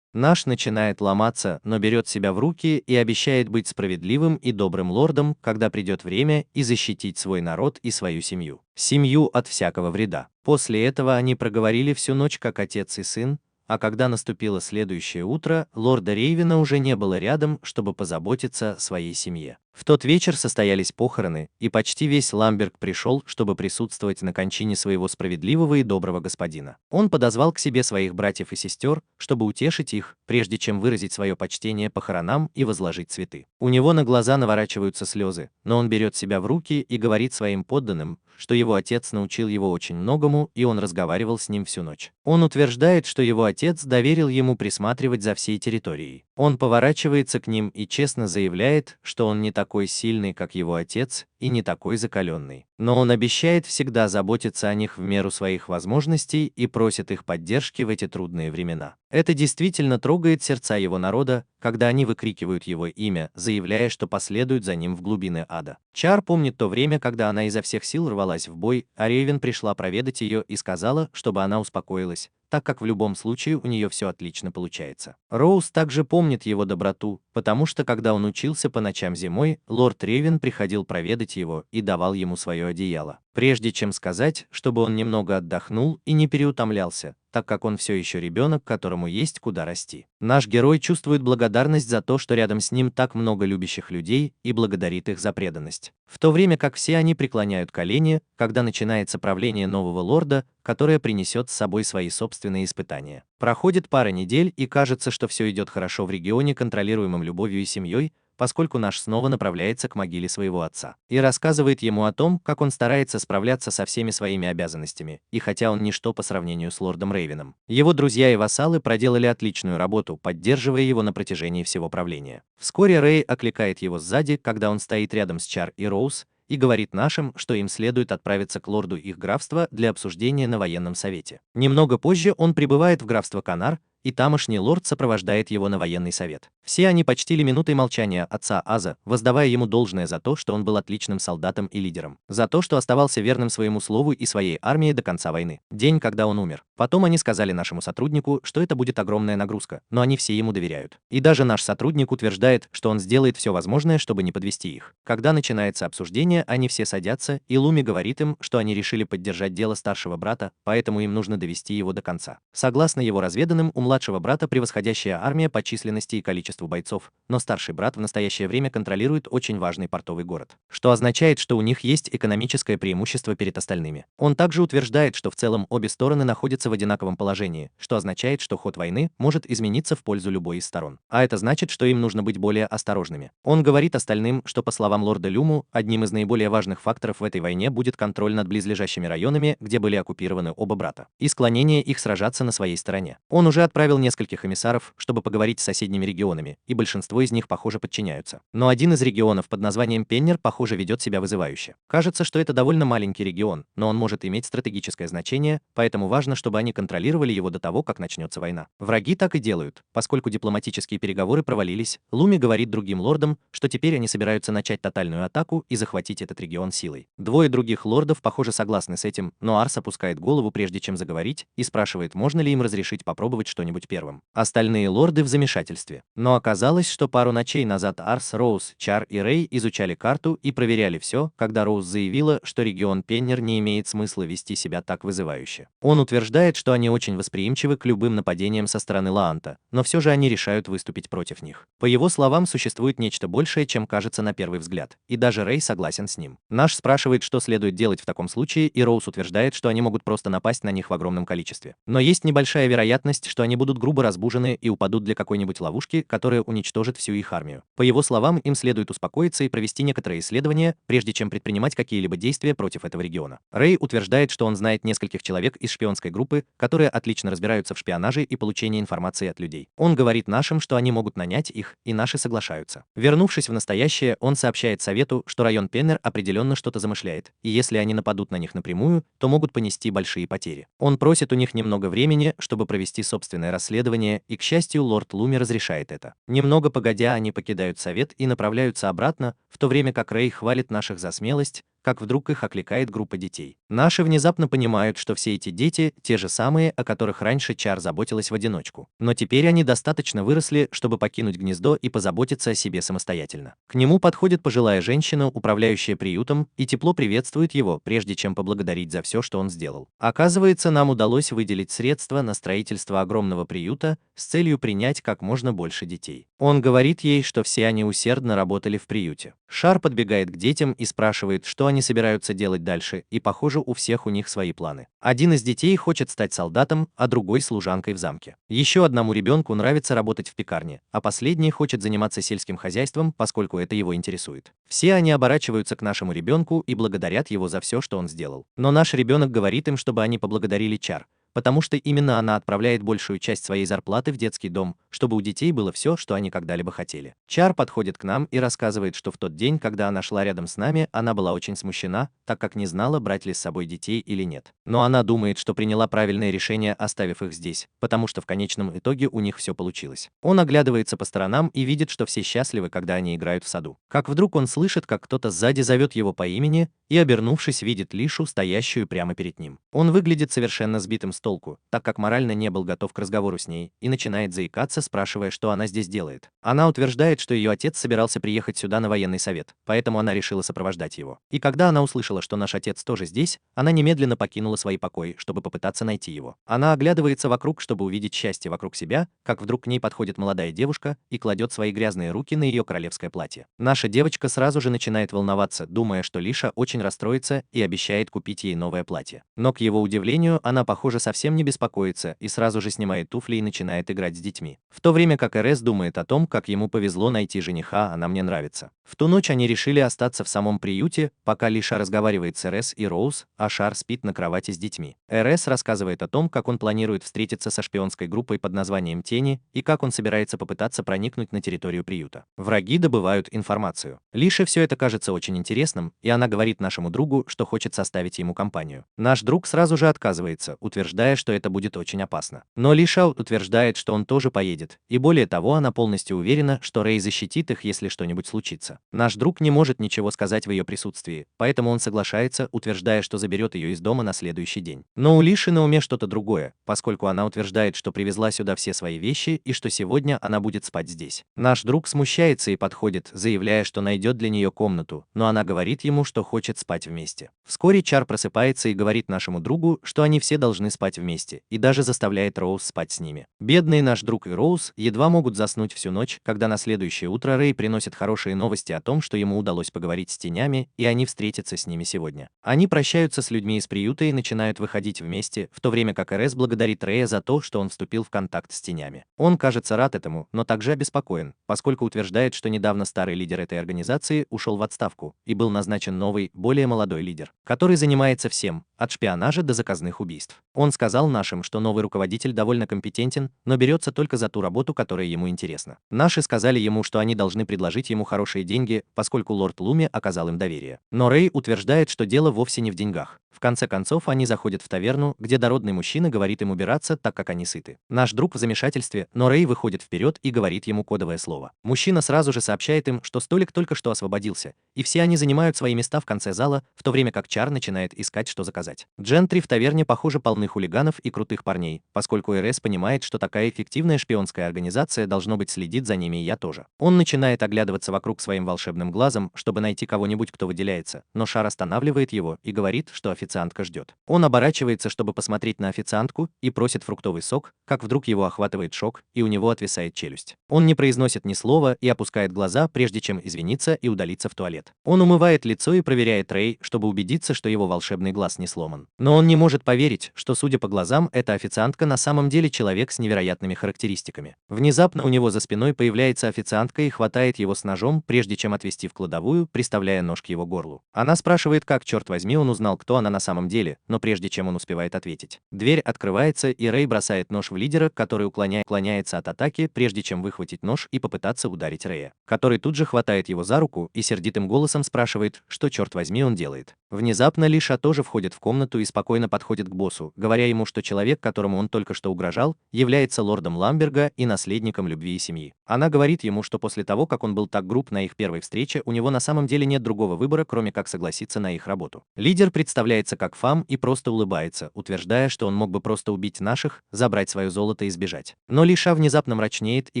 Наш начинает ломаться, но берет себя в руки и обещает быть справедливым и добрым лордом, когда придет время, и защитить свой народ и свою семью. Семью от всякого вреда. После этого они проговорили всю ночь как отец и сын. а когда наступило следующее утро, лорда Рейвена уже не было рядом, чтобы позаботиться о своей семье. В тот вечер состоялись похороны, и почти весь Ламберг пришел, чтобы присутствовать на кончине своего справедливого и доброго господина. Он подозвал к себе своих братьев и сестер, чтобы утешить их, прежде чем выразить свое почтение похоронам и возложить цветы. У него на глаза наворачиваются слезы, но он берет себя в руки и говорит своим подданным, что его отец научил его очень многому, и он разговаривал с ним всю ночь. Он утверждает, что его отец доверил ему присматривать за всей территорией. Он поворачивается к ним и честно заявляет, что он не такой сильный, как его отец, и не такой закаленный. Но он обещает всегда заботиться о них в меру своих возможностей и просит их поддержки в эти трудные времена. Это действительно трогает сердца его народа, когда они выкрикивают его имя, заявляя, что последуют за ним в глубины ада. Чар помнит то время, когда она изо всех сил рвалась в бой, а Рейвен пришла проведать ее и сказала, чтобы она успокоилась, так как в любом случае у нее все отлично получается. Роуз также помнит его доброту, потому что когда он учился по ночам зимой, лорд Рейвен приходил проведать его и давал ему свое одеяло, прежде чем сказать, чтобы он немного отдохнул и не переутомлялся, так как он все еще ребенок, которому есть куда расти. Наш герой чувствует благодарность за то, что рядом с ним так много любящих людей, и благодарит их за преданность. В то время как все они преклоняют колени, когда начинается правление нового лорда, которое принесет с собой свои собственные испытания. Проходит пара недель, и кажется, что все идет хорошо в регионе, контролируемом любовью и семьей, поскольку наш снова направляется к могиле своего отца и рассказывает ему о том, как он старается справляться со всеми своими обязанностями, и хотя он ничто по сравнению с лордом Рейвеном. Его друзья и вассалы проделали отличную работу, поддерживая его на протяжении всего правления. Вскоре Рэй окликает его сзади, когда он стоит рядом с Чар и Роуз, и говорит нашим, что им следует отправиться к лорду их графства для обсуждения на военном совете. Немного позже он прибывает в графство Канар, и тамошний лорд сопровождает его на военный совет. Все они почтили минутой молчания отца Аза, воздавая ему должное за то, что он был отличным солдатом и лидером, за то, что оставался верным своему слову и своей армии до конца войны, день, когда он умер. Потом они сказали нашему сотруднику, что это будет огромная нагрузка, но они все ему доверяют. И даже наш сотрудник утверждает, что он сделает все возможное, чтобы не подвести их. Когда начинается обсуждение, они все садятся, и Луми говорит им, что они решили поддержать дело старшего брата, поэтому им нужно довести его до конца. Согласно его разведанным, у младшего брата превосходящая армия по численности и количеству бойцов, но старший брат в настоящее время контролирует очень важный портовый город, что означает, что у них есть экономическое преимущество перед остальными. Он также утверждает, что в целом обе стороны находятся в одинаковом положении, что означает, что ход войны может измениться в пользу любой из сторон. А это значит, что им нужно быть более осторожными. Он говорит остальным, что, по словам лорда Люму, одним из наиболее важных факторов в этой войне будет контроль над близлежащими районами, где были оккупированы оба брата, и склонение их сражаться на своей стороне. Он уже отправил нескольких эмиссаров, чтобы поговорить с соседними регионами, и большинство из них, похоже, подчиняются. Но один из регионов под названием Пеннер, похоже, ведет себя вызывающе. Кажется, что это довольно маленький регион, но он может иметь стратегическое значение, поэтому важно, чтобы они контролировали его до того, как начнется война. Враги так и делают. Поскольку дипломатические переговоры провалились, Луми говорит другим лордам, что теперь они собираются начать тотальную атаку и захватить этот регион силой. Двое других лордов, похоже, согласны с этим, но Арс опускает голову, прежде чем заговорить, и спрашивает, можно ли им разрешить попробовать что-нибудь первым. Остальные лорды в замешательстве. Но оказалось, что пару ночей назад Арс, Роуз, Чар и Рэй изучали карту и проверяли все, когда Роуз заявила, что регион Пеннер не имеет смысла вести себя так вызывающе. Он утверждает, что они очень восприимчивы к любым нападениям со стороны Лаанта, но все же они решают выступить против них. По его словам, существует нечто большее, чем кажется на первый взгляд, и даже Рэй согласен с ним. Наш спрашивает, что следует делать в таком случае, и Роуз утверждает, что они могут просто напасть на них в огромном количестве. Но есть небольшая вероятность, что они будут грубо разбужены и упадут для какой-нибудь ловушки, которая уничтожит всю их армию. По его словам, им следует успокоиться и провести некоторые исследования, прежде чем предпринимать какие-либо действия против этого региона. Рэй утверждает, что он знает нескольких человек из шпионской группы, которые отлично разбираются в шпионаже и получении информации от людей. Он говорит нашим, что они могут нанять их, и наши соглашаются. Вернувшись в настоящее, он сообщает совету, что район Пеннер определенно что-то замышляет, и если они нападут на них напрямую, то могут понести большие потери. Он просит у них немного времени, чтобы провести собственное расследование, и, к счастью, лорд Луми разрешает это. Немного погодя, они покидают совет и направляются обратно, в то время как Рэй хвалит наших за смелость, как вдруг их окликает группа детей. Наши внезапно понимают, что все эти дети те же самые, о которых раньше Чар заботилась в одиночку. Но теперь они достаточно выросли, чтобы покинуть гнездо и позаботиться о себе самостоятельно. К нему подходит пожилая женщина, управляющая приютом, и тепло приветствует его, прежде чем поблагодарить за все, что он сделал. Оказывается, нам удалось выделить средства на строительство огромного приюта с целью принять как можно больше детей. Он говорит ей, что все они усердно работали в приюте. Шар подбегает к детям и спрашивает, что они собираются делать дальше, и похоже, у всех у них свои планы. Один из детей хочет стать солдатом, а другой служанкой в замке. Еще одному ребенку нравится работать в пекарне, а последний хочет заниматься сельским хозяйством, поскольку это его интересует. Все они оборачиваются к нашему ребенку и благодарят его за все, что он сделал. Но наш ребенок говорит им, чтобы они поблагодарили Чар, потому что именно она отправляет большую часть своей зарплаты в детский дом, чтобы у детей было все, что они когда-либо хотели. Чар подходит к нам и рассказывает, что в тот день, когда она шла рядом с нами, она была очень смущена, так как не знала, брать ли с собой детей или нет. Но она думает, что приняла правильное решение, оставив их здесь, потому что в конечном итоге у них все получилось. Он оглядывается по сторонам и видит, что все счастливы, когда они играют в саду. Как вдруг он слышит, как кто-то сзади зовет его по имени, и, обернувшись, видит Лишу, стоящую прямо перед ним. Он выглядит совершенно сбитым с толку, так как морально не был готов к разговору с ней, и начинает заикаться, спрашивая, что она здесь делает. Она утверждает, что ее отец собирался приехать сюда на военный совет, поэтому она решила сопровождать его. И когда она услышала, что наш отец тоже здесь, она немедленно покинула свои покои, чтобы попытаться найти его. Она оглядывается вокруг, чтобы увидеть счастье вокруг себя, как вдруг к ней подходит молодая девушка и кладет свои грязные руки на ее королевское платье. Наша девочка сразу же начинает волноваться, думая, что Лиша очень расстроится и обещает купить ей новое платье. Но, к его удивлению, она, похоже, совсем не беспокоится и сразу же снимает туфли и начинает играть с детьми. В то время как Эрес думает о том, как ему повезло найти жениха, она мне нравится. В ту ночь они решили остаться в самом приюте, пока Лиша разговаривает с Эрес и Роуз, а Шар спит на кровати с детьми. Эрес рассказывает о том, как он планирует встретиться со шпионской группой под названием Тени и как он собирается попытаться проникнуть на территорию приюта. Враги добывают информацию. Лише все это кажется очень интересным, и она говорит нашему другу, что хочет составить ему компанию. Наш друг сразу же отказывается, утверждая, что это будет очень опасно. Но Лиша утверждает, что он тоже поедет, и более того, она полностью уверена, что Рэй защитит их, если что-нибудь случится. Наш друг не может ничего сказать в ее присутствии, поэтому он соглашается, утверждая, что заберет ее из дома на следующий день. Но у Лиши на уме что-то другое, поскольку она утверждает, что привезла сюда все свои вещи и что сегодня она будет спать здесь. Наш друг смущается и подходит, заявляя, что найдет для нее комнату, но она говорит ему, что хочет спать вместе. Вскоре Чар просыпается и говорит нашему другу, что они все должны спать вместе, и даже заставляет Роуз спать с ними. Бедный наш друг и Роуз едва могут заснуть всю ночь, когда на следующее утро Рэй приносит хорошие новости о том, что ему удалось поговорить с тенями, и они встретятся с ними сегодня. Они прощаются с людьми из приюта и начинают выходить вместе, в то время как Эрес благодарит Рэя за то, что он вступил в контакт с тенями. Он, кажется, рад этому, но также обеспокоен, поскольку утверждает, что недавно старый лидер этой организации ушел в отставку, и был назначен новый, более молодой лидер, который занимается всем, от шпионажа до заказных убийств. Он сказал нашим, что новый руководитель довольно компетентен, но берется только за ту работу, которая ему интересна. Наши сказали ему, что они должны предложить ему хорошие деньги, поскольку лорд Луми оказал им доверие. Но Рэй утверждает, что дело вовсе не в деньгах. В конце концов, они заходят в таверну, где дородный мужчина говорит им убираться, так как они сыты. Наш друг в замешательстве, но Рэй выходит вперед и говорит ему кодовое слово. Мужчина сразу же сообщает им, что столик только что освободился, и все они занимают свои места в конце зала, в то время как Чар начинает искать, что заказать. Джентри в таверне, похоже, полны хулиганов и крутых парней, поскольку РС понимает, что такая эффективная шпионская организация должно быть следит за ними, и я тоже. Он начинает оглядываться вокруг своим волшебным глазом, чтобы найти кого-нибудь, кто выделяется, но Шар останавливает его и говорит, что официантка ждет. Он оборачивается, чтобы посмотреть на официантку, и просит фруктовый сок, как вдруг его охватывает шок, и у него отвисает челюсть. Он не произносит ни слова и опускает глаза, прежде чем извиниться и удалиться в туалет. Он умывает лицо и проверяет Рэй, чтобы убедиться, что его волшебный глаз не сломан. Но он не может поверить, что, судя по глазам, эта официантка на самом деле человек с невероятными характеристиками. Внезапно у него за спиной появляется официантка и хватает его с ножом, прежде чем отвести в кладовую, приставляя нож к его горлу. Она спрашивает, как, черт возьми, он узнал, кто она на самом деле, но прежде чем он успевает ответить, дверь открывается, и Рэй бросает нож в лидера, который уклоняется от атаки, прежде чем выхватить нож и попытаться ударить Рэя, который тут же хватает его за руку и сердитым голосом спрашивает, что, черт возьми, он делает. Внезапно Лиша тоже входит в комнату и спокойно подходит к боссу, говоря ему, что человек, которому он только что угрожал, является лордом Ламберга и наследником любви и семьи. Она говорит ему, что после того, как он был так груб на их первой встрече, у него на самом деле нет другого выбора, кроме как согласиться на их работу. Лидер представляется как Фам и просто улыбается, утверждая, что он мог бы просто убить наших, забрать свое золото и сбежать. Но Лиша внезапно мрачнеет и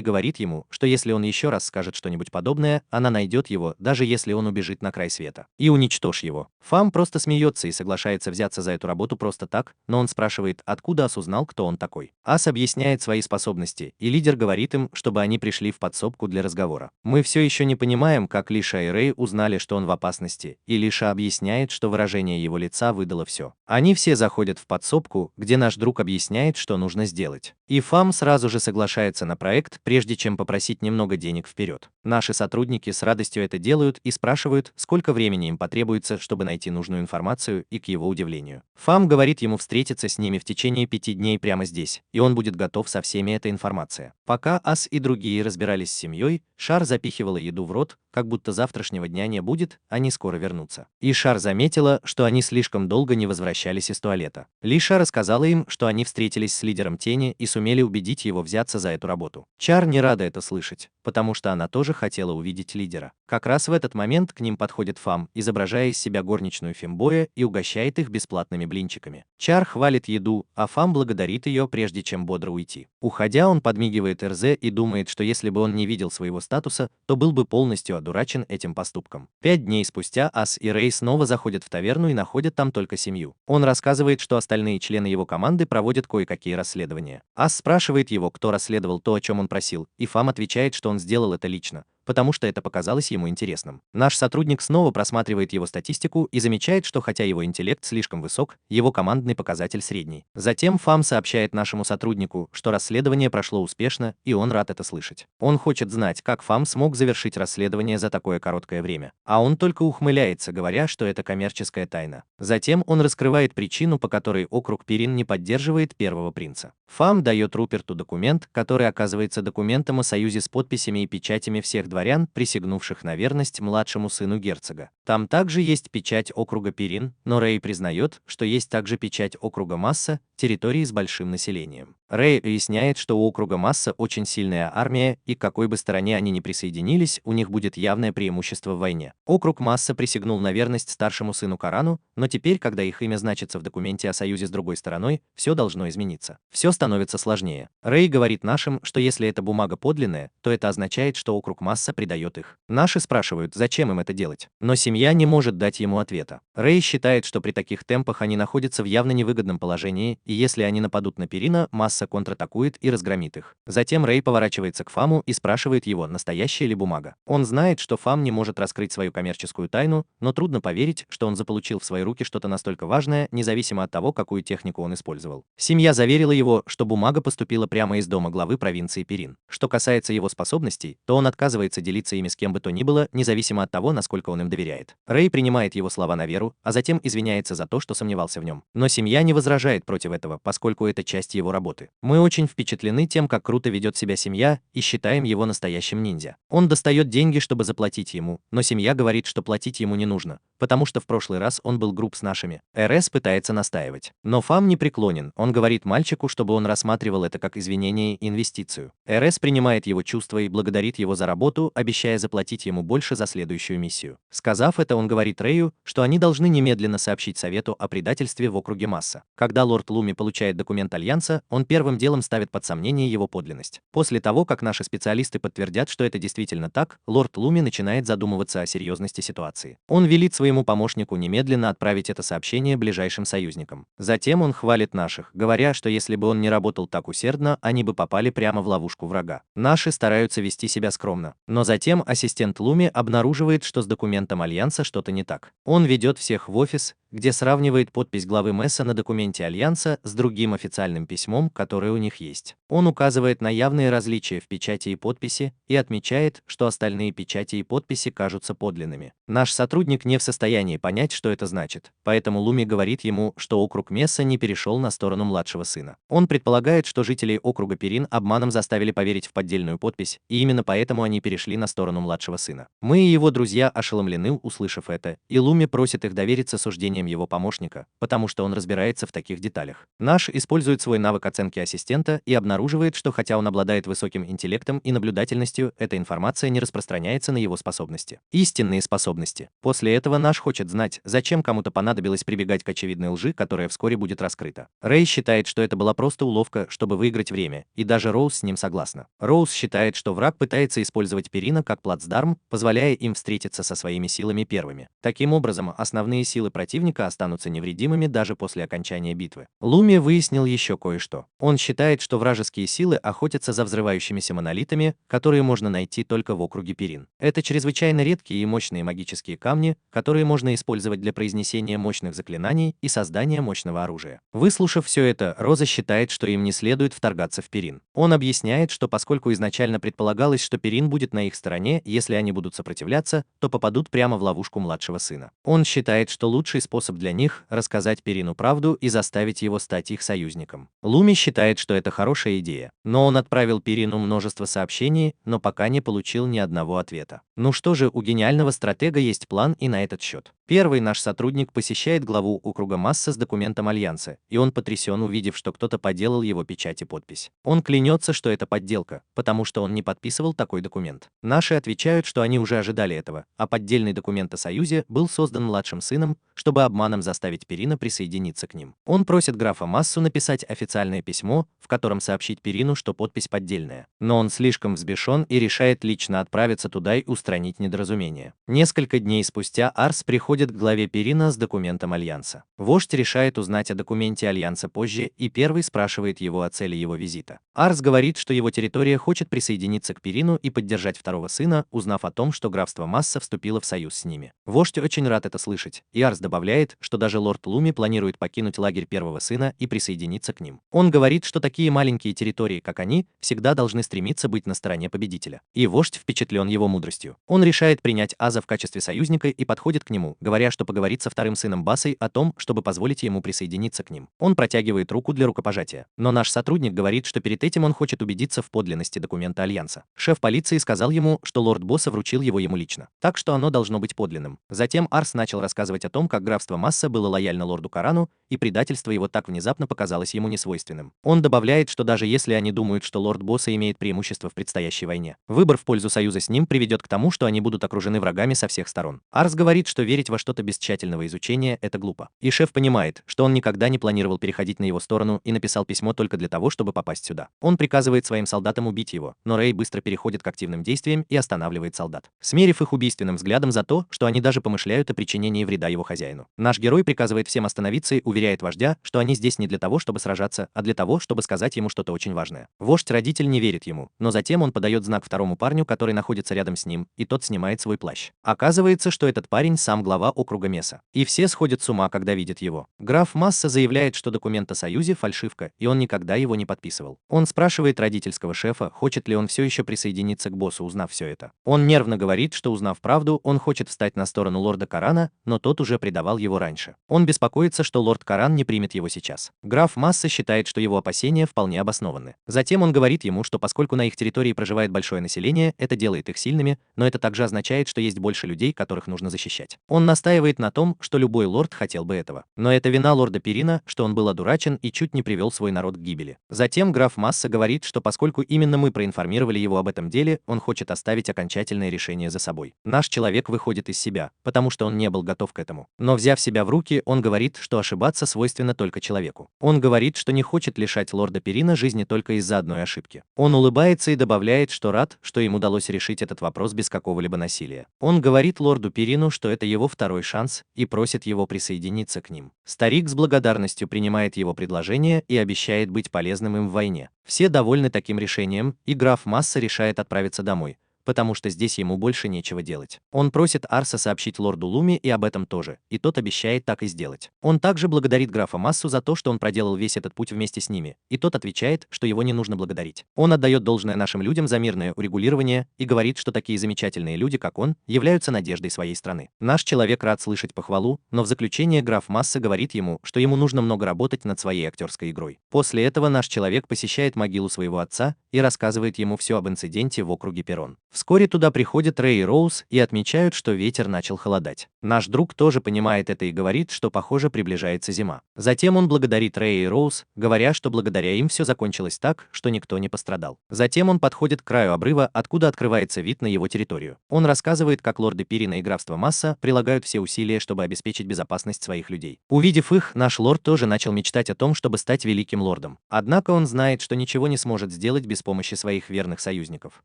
говорит ему, что если он еще раз скажет что-нибудь подобное, она найдет его, даже если он убежит на край света, и уничтожит его. Фам просто смеется и соглашается взяться за эту работу просто так, но он спрашивает, откуда Ас узнал, кто он такой. Ас объясняет свои способности, и лидер говорит им, чтобы они пришли в подсобку для разговора. Мы все еще не понимаем, как Лиша и Рэй узнали, что он в опасности, и Лиша объясняет, что выражение его лица выдало все. Они все заходят в подсобку, где наш друг объясняет, что нужно сделать. И Фам сразу же соглашается на проект, прежде чем попросить немного денег вперед. Наши сотрудники с радостью это делают и спрашивают, сколько времени им потребуется, чтобы найти нужную информацию, и к его удивлению, Фам говорит ему встретиться с ними в течение 5 дней прямо здесь, и он будет готов со всеми этой информацией. Пока Ас и другие разбирались с семьей, Шар запихивала еду в рот, как будто завтрашнего дня не будет, они скоро вернутся. И Шар заметила, что они слишком долго не возвращались из туалета. Лиша рассказала им, что они встретились с лидером тени и сумели убедить его взяться за эту работу. Чар не рада это слышать, потому что она тоже хотела увидеть лидера. Как раз в этот момент к ним подходит Фам, изображая из себя горничную Фимбоя, и угощает их бесплатными блинчиками. Чар хвалит еду, а Фам благодарит ее, прежде чем бодро уйти. Уходя, он подмигивает Эрзе и думает, что если бы он не видел своего статуса, то был бы полностью одурачен этим поступком. 5 дней спустя Ас и Рэй снова заходят в таверну и находят там только семью. Он рассказывает, что остальные члены его команды проводят кое-какие расследования. Ас спрашивает его, кто расследовал то, о чем он просил, и Фам отвечает, что он сделал это лично, потому что это показалось ему интересным. Наш сотрудник снова просматривает его статистику и замечает, что хотя его интеллект слишком высок, его командный показатель средний. Затем Фам сообщает нашему сотруднику, что расследование прошло успешно, и он рад это слышать. Он хочет знать, как Фам смог завершить расследование за такое короткое время. А он только ухмыляется, говоря, что это коммерческая тайна. Затем он раскрывает причину, по которой округ Перин не поддерживает первого принца. Фам дает Руперту документ, который оказывается документом о союзе с подписями и печатями всех дворян, присягнувших на верность младшему сыну герцога. Там также есть печать округа Перин, но Рэй признает, что есть также печать округа Масса, территории с большим населением. Рэй объясняет, что у округа Масса очень сильная армия, и к какой бы стороне они ни присоединились, у них будет явное преимущество в войне. Округ Масса присягнул на верность старшему сыну Корану, но теперь, когда их имя значится в документе о союзе с другой стороной, все должно измениться. Все становится сложнее. Рэй говорит нашим, что если эта бумага подлинная, то это означает, что округ Масса предает их. Наши спрашивают, зачем им это делать, но семья не может дать ему ответа. Рэй считает, что при таких темпах они находятся в явно невыгодном положении, и если они нападут на Перина, Масса контратакует и разгромит их. Затем Рэй поворачивается к Фаму и спрашивает его, настоящая ли бумага. Он знает, что Фам не может раскрыть свою коммерческую тайну, но трудно поверить, что он заполучил в свои руки что-то настолько важное, независимо от того, какую технику он использовал. Семья заверила его, что бумага поступила прямо из дома главы провинции Перин. Что касается его способностей, то он отказывается делиться ими с кем бы то ни было, независимо от того, насколько он им доверяет. Рэй принимает его слова на веру, а затем извиняется за то, что сомневался в нем. Но семья не возражает против этого, поскольку это часть его работы. Мы очень впечатлены тем, как круто ведет себя семья, и считаем его настоящим ниндзя. Он достает деньги, чтобы заплатить ему, но семья говорит, что платить ему не нужно, потому что в прошлый раз он был груб с нашими. РС пытается настаивать. Но Фам не преклонен, он говорит мальчику, чтобы он рассматривал это как извинение и инвестицию. РС принимает его чувства и благодарит его за работу, обещая заплатить ему больше за следующую миссию. Сказав это, он говорит Рэю, что они должны немедленно сообщить Совету о предательстве в округе Масса. Когда лорд Луми получает документ Альянса, он первым делом ставит под сомнение его подлинность. После того, как наши специалисты подтвердят, что это действительно так, лорд Луми начинает задумываться о серьезности ситуации. Он велит своему помощнику немедленно отправить это сообщение ближайшим союзникам. Затем он хвалит наших, говоря, что если бы он не работал так усердно, они бы попали прямо в ловушку врага. Наши стараются вести себя скромно. Но затем ассистент Луми обнаруживает, что с документом Альянса что-то не так. Он ведет всех в офис, где сравнивает подпись главы МЭСа на документе Альянса с другим официальным письмом, которое у них есть. Он указывает на явные различия в печати и подписи и отмечает, что остальные печати и подписи кажутся подлинными. Наш сотрудник не в состоянии понять, что это значит, поэтому Луми говорит ему, что округ Месса не перешел на сторону младшего сына. Он предполагает, что жителей округа Перин обманом заставили поверить в поддельную подпись, и именно поэтому они перешли на сторону младшего сына. Мы и его друзья ошеломлены, услышав это, и Луми просит их довериться суждениям его помощника, потому что он разбирается в таких деталях. Наш использует свой навык оценки ассистента и обнаруживает, что хотя он обладает высоким интеллектом и наблюдательностью, эта информация не распространяется на его способности. Истинные способности. После этого наш хочет знать, зачем кому-то понадобилось прибегать к очевидной лжи, которая вскоре будет раскрыта. Рэй считает, что это была просто уловка, чтобы выиграть время, и даже Роуз с ним согласна. Роуз считает, что враг пытается использовать Перина как плацдарм, позволяя им встретиться со своими силами первыми. Таким образом, основные силы противника останутся невредимыми даже после окончания битвы. Луми выяснил еще кое-что. Он считает, что вражеские силы охотятся за взрывающимися монолитами, которые можно найти только в округе Перин. Это чрезвычайно редкие и мощные магические камни, которые можно использовать для произнесения мощных заклинаний и создания мощного оружия. Выслушав все это, Роза считает, что им не следует вторгаться в Перин. Он объясняет, что поскольку изначально предполагалось, что Перин будет на их стороне, если они будут сопротивляться, то попадут прямо в ловушку младшего сына. Он считает, что лучший способ для них – рассказать Перину правду и заставить его стать их союзником. Луми считает, что это хорошая идея, но он отправил Перину множество сообщений, но пока не получил ни одного ответа. Ну что же, у гениального стратега есть план и на этот счет. Первый наш сотрудник посещает главу округа Масса с документом Альянса, и он потрясен, увидев, что кто-то подделал его печать и подпись. Он клянется, что это подделка, потому что он не подписывал такой документ. Наши отвечают, что они уже ожидали этого, а поддельный документ о союзе был создан младшим сыном, чтобы обманом заставить Перина присоединиться к ним. Он просит графа Массу написать официальное письмо, в котором сообщить Перину, что подпись поддельная. Но он слишком взбешен и решает лично отправиться туда и устранить недоразумение. Несколько дней спустя Арс приходит к главе Перина с документом Альянса. Вождь решает узнать о документе Альянса позже и первый спрашивает его о цели его визита. Арс говорит, что его территория хочет присоединиться к Перину и поддержать второго сына, узнав о том, что графство Масса вступило в союз с ними. Вождь очень рад это слышать, и Арс добавляет, что даже лорд Луми планирует покинуть лагерь первого сына и присоединиться к ним. Он говорит, что такие маленькие территории, как они, всегда должны стремиться быть на стороне победителя. И вождь впечатлен его мудростью. Он решает принять Аза в качестве союзника и подходит к нему, говоря, что поговорит со вторым сыном Басой о том, чтобы позволить ему присоединиться к ним. Он протягивает руку для рукопожатия. Но наш сотрудник говорит, что перед этим он хочет убедиться в подлинности документа Альянса. Шеф полиции сказал ему, что лорд Босса вручил его ему лично. Так что оно должно быть подлинным. Затем Арс начал рассказывать о том, как графство Масса было лояльно лорду Карану, и предательство его так внезапно показалось ему несвойственным. Он добавляет, что даже если они думают, что лорд Босса имеет преимущество в предстоящей войне, выбор в пользу союза с ним приведет к тому, что они будут окружены врагами со всех сторон. Арс говорит, что верить во что-то без тщательного изучения – это глупо. И шеф понимает, что он никогда не планировал переходить на его сторону и написал письмо только для того, чтобы попасть сюда. Он приказывает своим солдатам убить его, но Рэй быстро переходит к активным действиям и останавливает солдат, смерив их убийственным взглядом за то, что они даже помышляют о причинении вреда его хозяину. Наш герой приказывает всем остановиться и уверяет вождя, что они здесь не для того, чтобы сражаться, а для того, чтобы сказать ему что-то очень важное. Вождь-родитель не верит ему, но затем он подает знак второму парню, который находится рядом с ним, и тот снимает свой плащ. Оказывается, что этот парень сам глава округа Меса. И все сходят с ума, когда видят его. Граф Масса заявляет, что документ о союзе – фальшивка, и он никогда его не подписывал. Он спрашивает родительского шефа, хочет ли он все еще присоединиться к боссу, узнав все это. Он нервно говорит, что, узнав правду, он хочет встать на сторону лорда Карана, но тот уже предавал его раньше. Он беспокоится, что лорд Каран не примет его сейчас. Граф Масса считает, что его опасения вполне обоснованы. Затем он говорит ему, что поскольку на их территории проживает большое население, это делает их сильными, но это также означает, что есть больше людей, которых нужно защищать. Он настаивает на том, что любой лорд хотел бы этого. Но это вина лорда Перина, что он был одурачен и чуть не привел свой народ к гибели. Затем граф Масса говорит, что поскольку именно мы проинформировали его об этом деле, он хочет оставить окончательное решение за собой. Наш человек выходит из себя, потому что он не был готов к этому. Но взяв себя в руки, он говорит, что ошибаться свойственно только человеку. Он говорит, что не хочет лишать лорда Перина жизни только из-за одной ошибки. Он улыбается и добавляет, что рад, что им удалось решить этот вопрос без какого-либо насилия. Он говорит лорду Перину, что это его второй шанс, и просит его присоединиться к ним. Старик с благодарностью принимает его предложение и обещает быть полезным им в войне. Все довольны таким решением, и граф Масса решает отправиться домой, потому что здесь ему больше нечего делать. Он просит Арса сообщить лорду Луми и об этом тоже, и тот обещает так и сделать. Он также благодарит графа Массу за то, что он проделал весь этот путь вместе с ними, и тот отвечает, что его не нужно благодарить. Он отдает должное нашим людям за мирное урегулирование и говорит, что такие замечательные люди, как он, являются надеждой своей страны. Наш человек рад слышать похвалу, но в заключение граф Масса говорит ему, что ему нужно много работать над своей актерской игрой. После этого наш человек посещает могилу своего отца и рассказывает ему все об инциденте в округе Перрон. Вскоре туда приходят Рэй и Роуз и отмечают, что ветер начал холодать. Наш друг тоже понимает это и говорит, что, похоже, приближается зима. Затем он благодарит Рэя и Роуз, говоря, что благодаря им все закончилось так, что никто не пострадал. Затем он подходит к краю обрыва, откуда открывается вид на его территорию. Он рассказывает, как лорды Пирина и графства Масса прилагают все усилия, чтобы обеспечить безопасность своих людей. Увидев их, наш лорд тоже начал мечтать о том, чтобы стать великим лордом. Однако он знает, что ничего не сможет сделать без помощи своих верных союзников.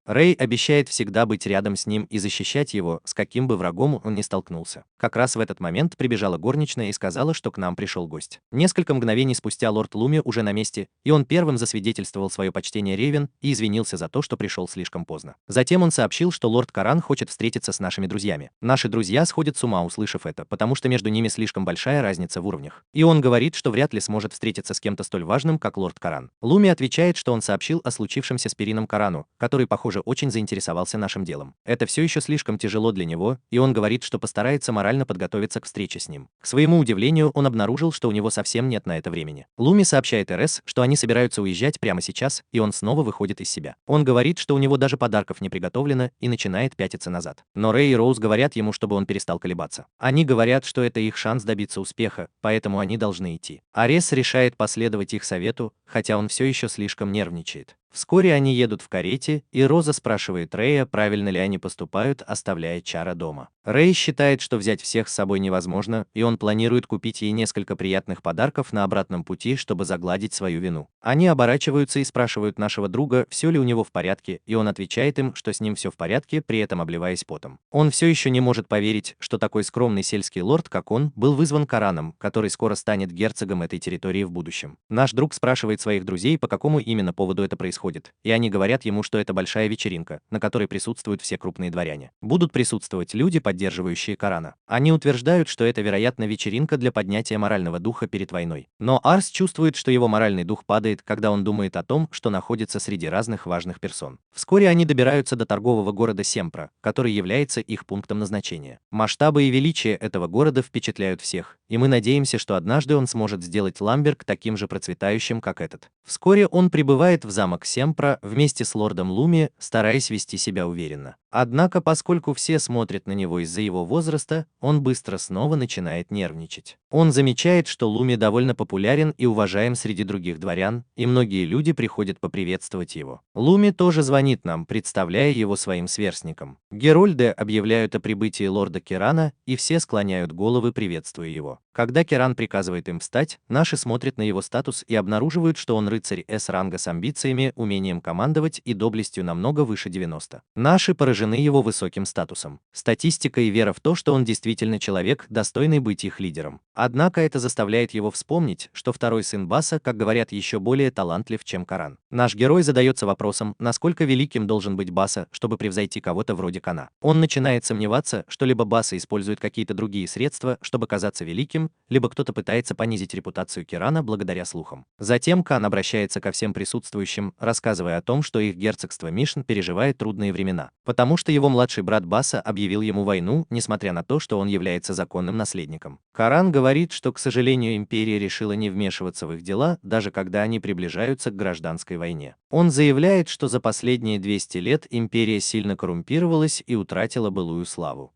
Рэй обещает всегда быть рядом с ним и защищать его, с каким бы врагом он ни столкнулся. Как раз в этот момент прибежала горничная и сказала, что к нам пришел гость. Несколько мгновений спустя лорд Луми уже на месте, и он первым засвидетельствовал свое почтение Ревен и извинился за то, что пришел слишком поздно. Затем он сообщил, что лорд Каран хочет встретиться с нашими друзьями. Наши друзья сходят с ума, услышав это, потому что между ними слишком большая разница в уровнях. И он говорит, что вряд ли сможет встретиться с кем-то столь важным, как лорд Каран. Луми отвечает, что он сообщил о случившемся с Перином Карану, который, похоже, очень заинтересовался нашим делом. Это все еще слишком тяжело для него, и он говорит, что постарается морально подготовиться к встрече с ним. К своему удивлению, он обнаружил, что у него совсем нет на это времени. Луми сообщает РС, что они собираются уезжать прямо сейчас, и он снова выходит из себя. Он говорит, что у него даже подарков не приготовлено, и начинает пятиться назад. Но Рэй и Роуз говорят ему, чтобы он перестал колебаться. Они говорят, что это их шанс добиться успеха, поэтому они должны идти. Арес решает последовать их совету, хотя он все еще слишком нервничает. Вскоре они едут в карете, и Роза спрашивает Рэя, правильно ли они поступают, оставляя Чара дома. Рэй считает, что взять всех с собой невозможно, и он планирует купить ей несколько приятных подарков на обратном пути, чтобы загладить свою вину. Они оборачиваются и спрашивают нашего друга, все ли у него в порядке, и он отвечает им, что с ним все в порядке, при этом обливаясь потом. Он все еще не может поверить, что такой скромный сельский лорд, как он, был вызван Кораном, который скоро станет герцогом этой территории в будущем. Наш друг спрашивает своих друзей, по какому именно поводу это происходит, и они говорят ему, что это большая вечеринка, на которой присутствуют все крупные дворяне. Будут присутствовать люди, поддерживающие Корана. Они утверждают, что это, вероятно, вечеринка для поднятия морального духа перед войной. Но Арс чувствует, что его моральный дух падает, когда он думает о том, что находится среди разных важных персон. Вскоре они добираются до торгового города Семпра, который является их пунктом назначения. Масштабы и величие этого города впечатляют всех, и мы надеемся, что однажды он сможет сделать Ламберг таким же процветающим, как этот. Вскоре он прибывает в замок Семпра вместе с лордом Луми, стараясь вести себя уверенно. Однако, поскольку все смотрят на него из-за его возраста, он быстро снова начинает нервничать. Он замечает, что Луми довольно популярен и уважаем среди других дворян, и многие люди приходят поприветствовать его. Луми тоже звонит нам, представляя его своим сверстникам. Герольды объявляют о прибытии лорда Керана, и все склоняют головы, приветствуя его. Когда Керан приказывает им встать, наши смотрят на его статус и обнаруживают, что он рыцарь С-ранга с амбициями, умением командовать и доблестью намного выше 90. Наши поражены его высоким статусом, статистикой и вера в то, что он действительно человек, достойный быть их лидером. Однако это заставляет его вспомнить, что второй сын Баса, как говорят, еще более талантлив, чем Коран. Наш герой задается вопросом, насколько великим должен быть Баса, чтобы превзойти кого-то вроде Кана. Он начинает сомневаться, что либо Баса использует какие-то другие средства, чтобы казаться великим, либо кто-то пытается понизить репутацию Керана благодаря слухам. Затем Кан обращается ко всем присутствующим, рассказывая о том, что их герцогство Мишн переживает трудные времена, потому что его младший брат Баса объявил ему войну, несмотря на то, что он является законным наследником. Коран говорит, что, к сожалению, империя решила не вмешиваться в их дела, даже когда они приближаются к гражданской войне. Он заявляет, что за последние 200 лет империя сильно коррумпировалась и утратила былую славу.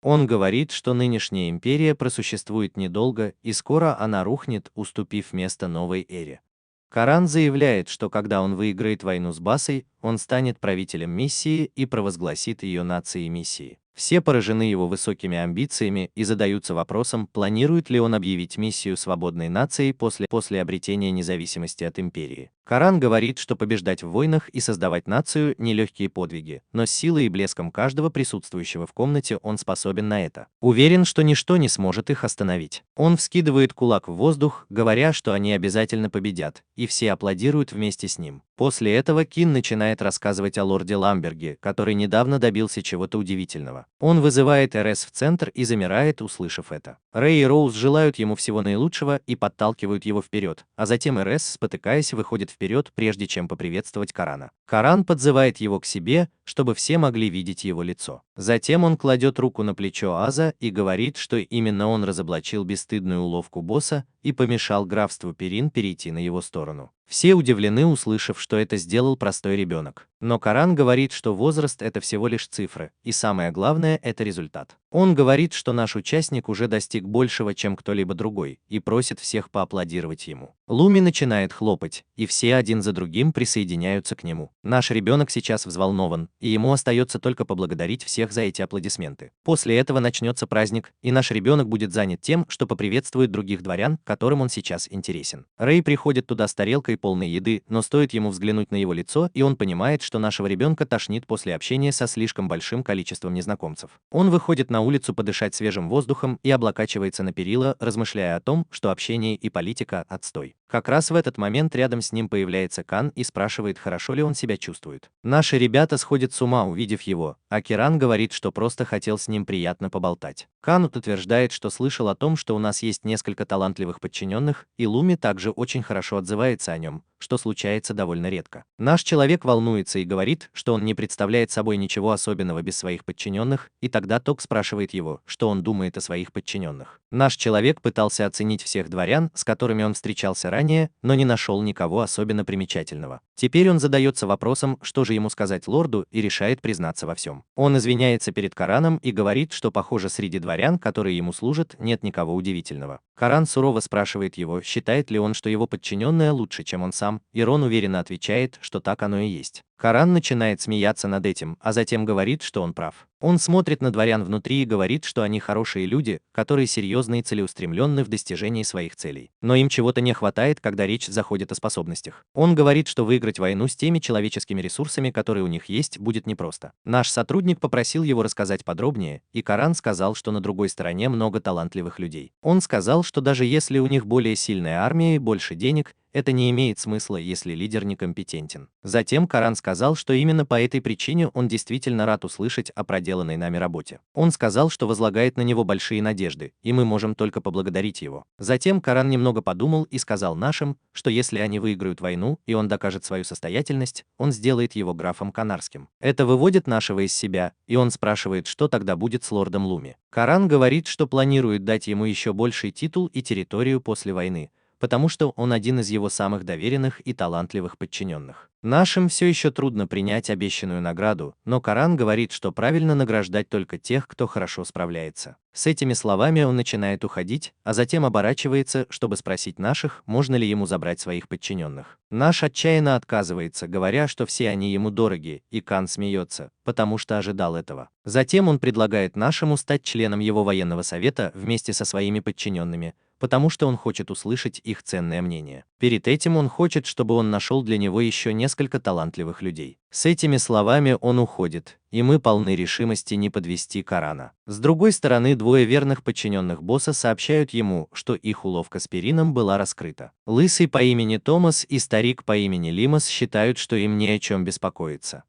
Он говорит, что нынешняя империя просуществует недолго, и скоро она рухнет, уступив место новой эре. Коран заявляет, что когда он выиграет войну с Басой, он станет правителем миссии и провозгласит ее нацией миссии. Все поражены его высокими амбициями и задаются вопросом, планирует ли он объявить миссию свободной нацией после обретения независимости от империи. Коран говорит, что побеждать в войнах и создавать нацию – нелегкие подвиги, но с силой и блеском каждого присутствующего в комнате он способен на это. Уверен, что ничто не сможет их остановить. Он вскидывает кулак в воздух, говоря, что они обязательно победят, и все аплодируют вместе с ним. После этого Кин начинает рассказывать о лорде Ламберге, который недавно добился чего-то удивительного. Он вызывает РС в центр и замирает, услышав это. Рэй и Роуз желают ему всего наилучшего и подталкивают его вперед, а затем РС, спотыкаясь, выходит вперед, прежде чем поприветствовать Карана. Каран подзывает его к себе, чтобы все могли видеть его лицо. Затем он кладет руку на плечо Аза и говорит, что именно он разоблачил бесстыдную уловку босса и помешал графству Перин перейти на его сторону. Все удивлены, услышав, что это сделал простой ребенок. Но Каран говорит, что возраст — это всего лишь цифры, и самое главное — это результат. Он говорит, что наш участник уже достиг большего, чем кто-либо другой, и просит всех поаплодировать ему. Луми начинает хлопать, и все один за другим присоединяются к нему. Наш ребенок сейчас взволнован, и ему остается только поблагодарить всех за эти аплодисменты. После этого начнется праздник, и наш ребенок будет занят тем, что поприветствует других дворян, которым он сейчас интересен. Рэй приходит туда с тарелкой полной еды, но стоит ему взглянуть на его лицо, и он понимает, что нашего ребенка тошнит после общения со слишком большим количеством незнакомцев. Он выходит на улицу подышать свежим воздухом и облокачивается на перила, размышляя о том, что общение и политика – отстой. Как раз в этот момент рядом с ним появляется Кан и спрашивает, хорошо ли он себя чувствует. Наши ребята сходят с ума, увидев его, а Киран говорит, что просто хотел с ним приятно поболтать. Кан утверждает, что слышал о том, что у нас есть несколько талантливых подчиненных, и Луми также очень хорошо отзывается о нем, что случается довольно редко. Наш человек волнуется и говорит, что он не представляет собой ничего особенного без своих подчиненных, и тогда Ток спрашивает его, что он думает о своих подчиненных. Наш человек пытался оценить всех дворян, с которыми он встречался ранее, но не нашел никого особенно примечательного. Теперь он задается вопросом, что же ему сказать лорду, и решает признаться во всем. Он извиняется перед Караном и говорит, что, похоже, среди дворян, которые ему служат, нет никого удивительного. Каран сурово спрашивает его, считает ли он, что его подчиненная лучше, чем он сам, и Рон уверенно отвечает, что так оно и есть. Каран начинает смеяться над этим, а затем говорит, что он прав. Он смотрит на дворян внутри и говорит, что они хорошие люди, которые серьезны и целеустремленны в достижении своих целей. Но им чего-то не хватает, когда речь заходит о способностях. Он говорит, что выиграть войну с теми человеческими ресурсами, которые у них есть, будет непросто. Наш сотрудник попросил его рассказать подробнее, и Каран сказал, что на другой стороне много талантливых людей. Он сказал, что даже если у них более сильная армия и больше денег, это не имеет смысла, если лидер некомпетентен. Затем Каран сказал, что именно по этой причине он действительно рад услышать о проделанной нами работе. Он сказал, что возлагает на него большие надежды, и мы можем только поблагодарить его. Затем Каран немного подумал и сказал нашим, что если они выиграют войну и он докажет свою состоятельность, он сделает его графом Канарским. Это выводит нашего из себя, и он спрашивает, что тогда будет с лордом Луми. Каран говорит, что планирует дать ему еще больший титул и территорию после войны, потому что он один из его самых доверенных и талантливых подчиненных. Нашим все еще трудно принять обещанную награду, но Каран говорит, что правильно награждать только тех, кто хорошо справляется. С этими словами он начинает уходить, а затем оборачивается, чтобы спросить наших, можно ли ему забрать своих подчиненных. Наш отчаянно отказывается, говоря, что все они ему дороги, и Кан смеется, потому что ожидал этого. Затем он предлагает нашему стать членом его военного совета вместе со своими подчиненными, потому что он хочет услышать их ценное мнение. Перед этим он хочет, чтобы он нашел для него еще несколько талантливых людей. С этими словами он уходит, и мы полны решимости не подвести Карана. С другой стороны, двое верных подчиненных босса сообщают ему, что их уловка с Перином была раскрыта. Лысый по имени Томас и старик по имени Лимас считают, что им не о чем беспокоиться.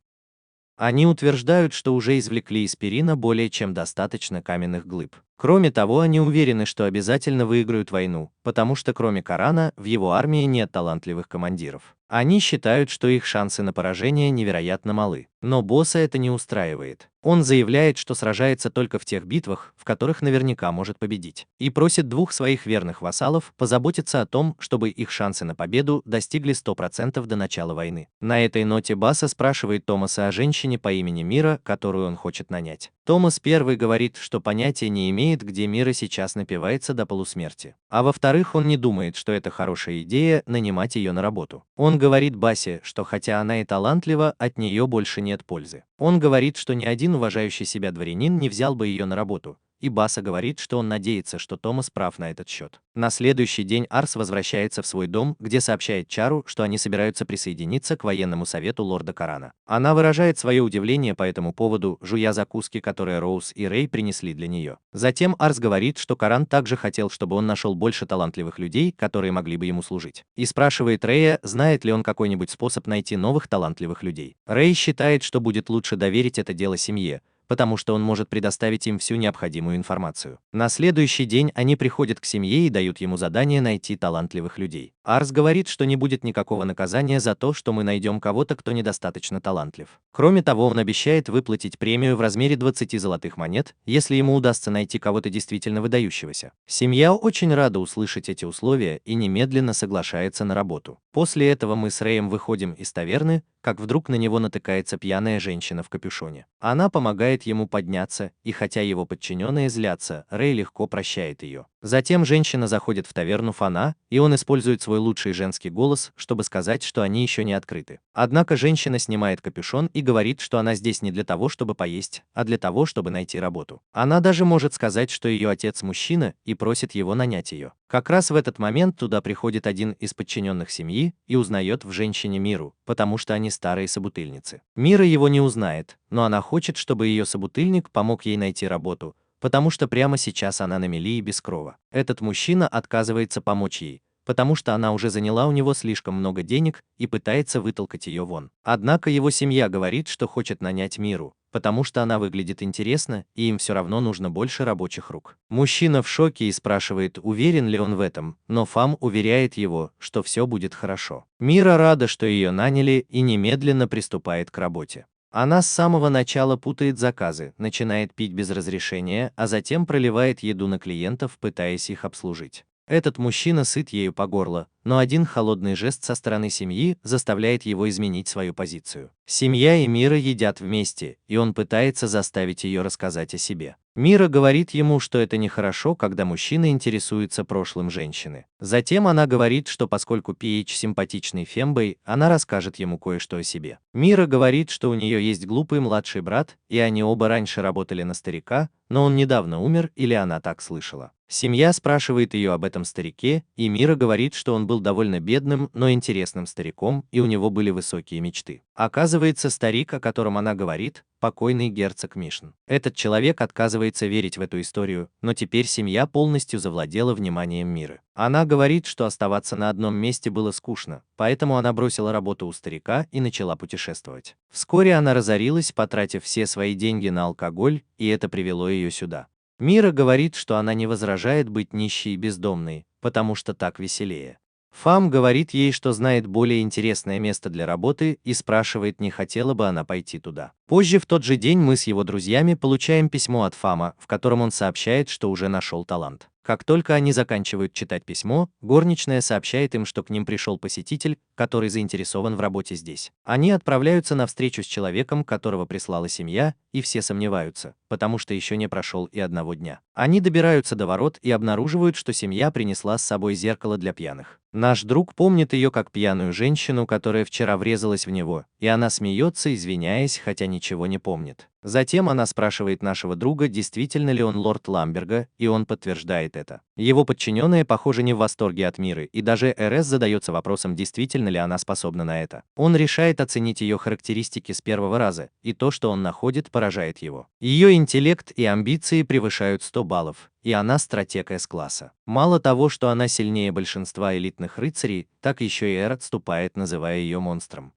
Они утверждают, что уже извлекли из Перина более чем достаточно каменных глыб. Кроме того, они уверены, что обязательно выиграют войну, потому что кроме Карана в его армии нет талантливых командиров. Они считают, что их шансы на поражение невероятно малы. Но босса это не устраивает. Он заявляет, что сражается только в тех битвах, в которых наверняка может победить, и просит двух своих верных вассалов позаботиться о том, чтобы их шансы на победу достигли 100% до начала войны. На этой ноте Баса спрашивает Томаса о женщине по имени Мира, которую он хочет нанять. Томас первый говорит, что понятия не имеет, где Мира сейчас напивается до полусмерти. А во-вторых, он не думает, что это хорошая идея нанимать ее на работу. Он говорит Басе, что хотя она и талантлива, от нее больше нет пользы. Он говорит, что ни один уважающий себя дворянин не взял бы ее на работу, и Баса говорит, что он надеется, что Томас прав на этот счет. На следующий день Арс возвращается в свой дом, где сообщает Чару, что они собираются присоединиться к военному совету лорда Корана. Она выражает свое удивление по этому поводу, жуя закуски, которые Роуз и Рэй принесли для нее. Затем Арс говорит, что Коран также хотел, чтобы он нашел больше талантливых людей, которые могли бы ему служить. И спрашивает Рэя, знает ли он какой-нибудь способ найти новых талантливых людей. Рэй считает, что будет лучше доверить это дело семье, потому что он может предоставить им всю необходимую информацию. На следующий день они приходят к семье и дают ему задание найти талантливых людей. Арс говорит, что не будет никакого наказания за то, что мы найдем кого-то, кто недостаточно талантлив. Кроме того, он обещает выплатить премию в размере 20 золотых монет, если ему удастся найти кого-то действительно выдающегося. Семья очень рада услышать эти условия и немедленно соглашается на работу. После этого мы с Рэем выходим из таверны, как вдруг на него натыкается пьяная женщина в капюшоне. Она помогает ему подняться, и хотя его подчиненные злятся, Рэй легко прощает ее. Затем женщина заходит в таверну Фана, и он использует свой лучший женский голос, чтобы сказать, что они еще не открыты. Однако женщина снимает капюшон и говорит, что она здесь не для того, чтобы поесть, а для того, чтобы найти работу. Она даже может сказать, что ее отец мужчина, и просит его нанять ее. Как раз в этот момент туда приходит один из подчиненных семьи и узнает в женщине Миру, потому что они старые собутыльницы. Мира его не узнает, но она хочет, чтобы ее собутыльник помог ей найти работу, потому что прямо сейчас она на мели и без крова. Этот мужчина отказывается помочь ей, потому что она уже заняла у него слишком много денег и пытается вытолкать ее вон. Однако его семья говорит, что хочет нанять Миру, потому что она выглядит интересно, и им все равно нужно больше рабочих рук. Мужчина в шоке и спрашивает, уверен ли он в этом, но Фам уверяет его, что все будет хорошо. Мира рада, что ее наняли, и немедленно приступает к работе. Она с самого начала путает заказы, начинает пить без разрешения, а затем проливает еду на клиентов, пытаясь их обслужить. Этот мужчина сыт ею по горло, но один холодный жест со стороны семьи заставляет его изменить свою позицию. Семья и Мира едят вместе, и он пытается заставить ее рассказать о себе. Мира говорит ему, что это нехорошо, когда мужчина интересуется прошлым женщины. Затем она говорит, что поскольку PH симпатичный фембой, она расскажет ему кое-что о себе. Мира говорит, что у нее есть глупый младший брат, и они оба раньше работали на старика, но он недавно умер, или она так слышала. Семья спрашивает ее об этом старике, и Мира говорит, что он был довольно бедным, но интересным стариком, и у него были высокие мечты. Оказывается, старик, о котором она говорит, покойный герцог Мишн. Этот человек отказывается верить в эту историю, но теперь семья полностью завладела вниманием Миры. Она говорит, что оставаться на одном месте было скучно, поэтому она бросила работу у старика и начала путешествовать. Вскоре она разорилась, потратив все свои деньги на алкоголь, и это привело ее сюда. Мира говорит, что она не возражает быть нищей и бездомной, потому что так веселее. Фам говорит ей, что знает более интересное место для работы, и спрашивает, не хотела бы она пойти туда. Позже в тот же день мы с его друзьями получаем письмо от Фама, в котором он сообщает, что уже нашел талант. Как только они заканчивают читать письмо, горничная сообщает им, что к ним пришел посетитель, который заинтересован в работе здесь. Они отправляются на встречу с человеком, которого прислала семья, и все сомневаются, потому что еще не прошел и одного дня. Они добираются до ворот и обнаруживают, что семья принесла с собой зеркало для пьяных. Наш друг помнит ее как пьяную женщину, которая вчера врезалась в него, и она смеется, извиняясь, хотя ничего не помнит. Затем она спрашивает нашего друга, действительно ли он лорд Ламберга, и он подтверждает это. Его подчиненные, похоже, не в восторге от Миры, и даже РС задается вопросом, действительно ли она способна на это. Он решает оценить ее характеристики с первого раза, и то, что он находит, поражает его. Ее интеллект и амбиции превышают 100 баллов, и она стратег С-класса. Мало того, что она сильнее большинства элитных рыцарей, так еще и Эр отступает, называя ее монстром.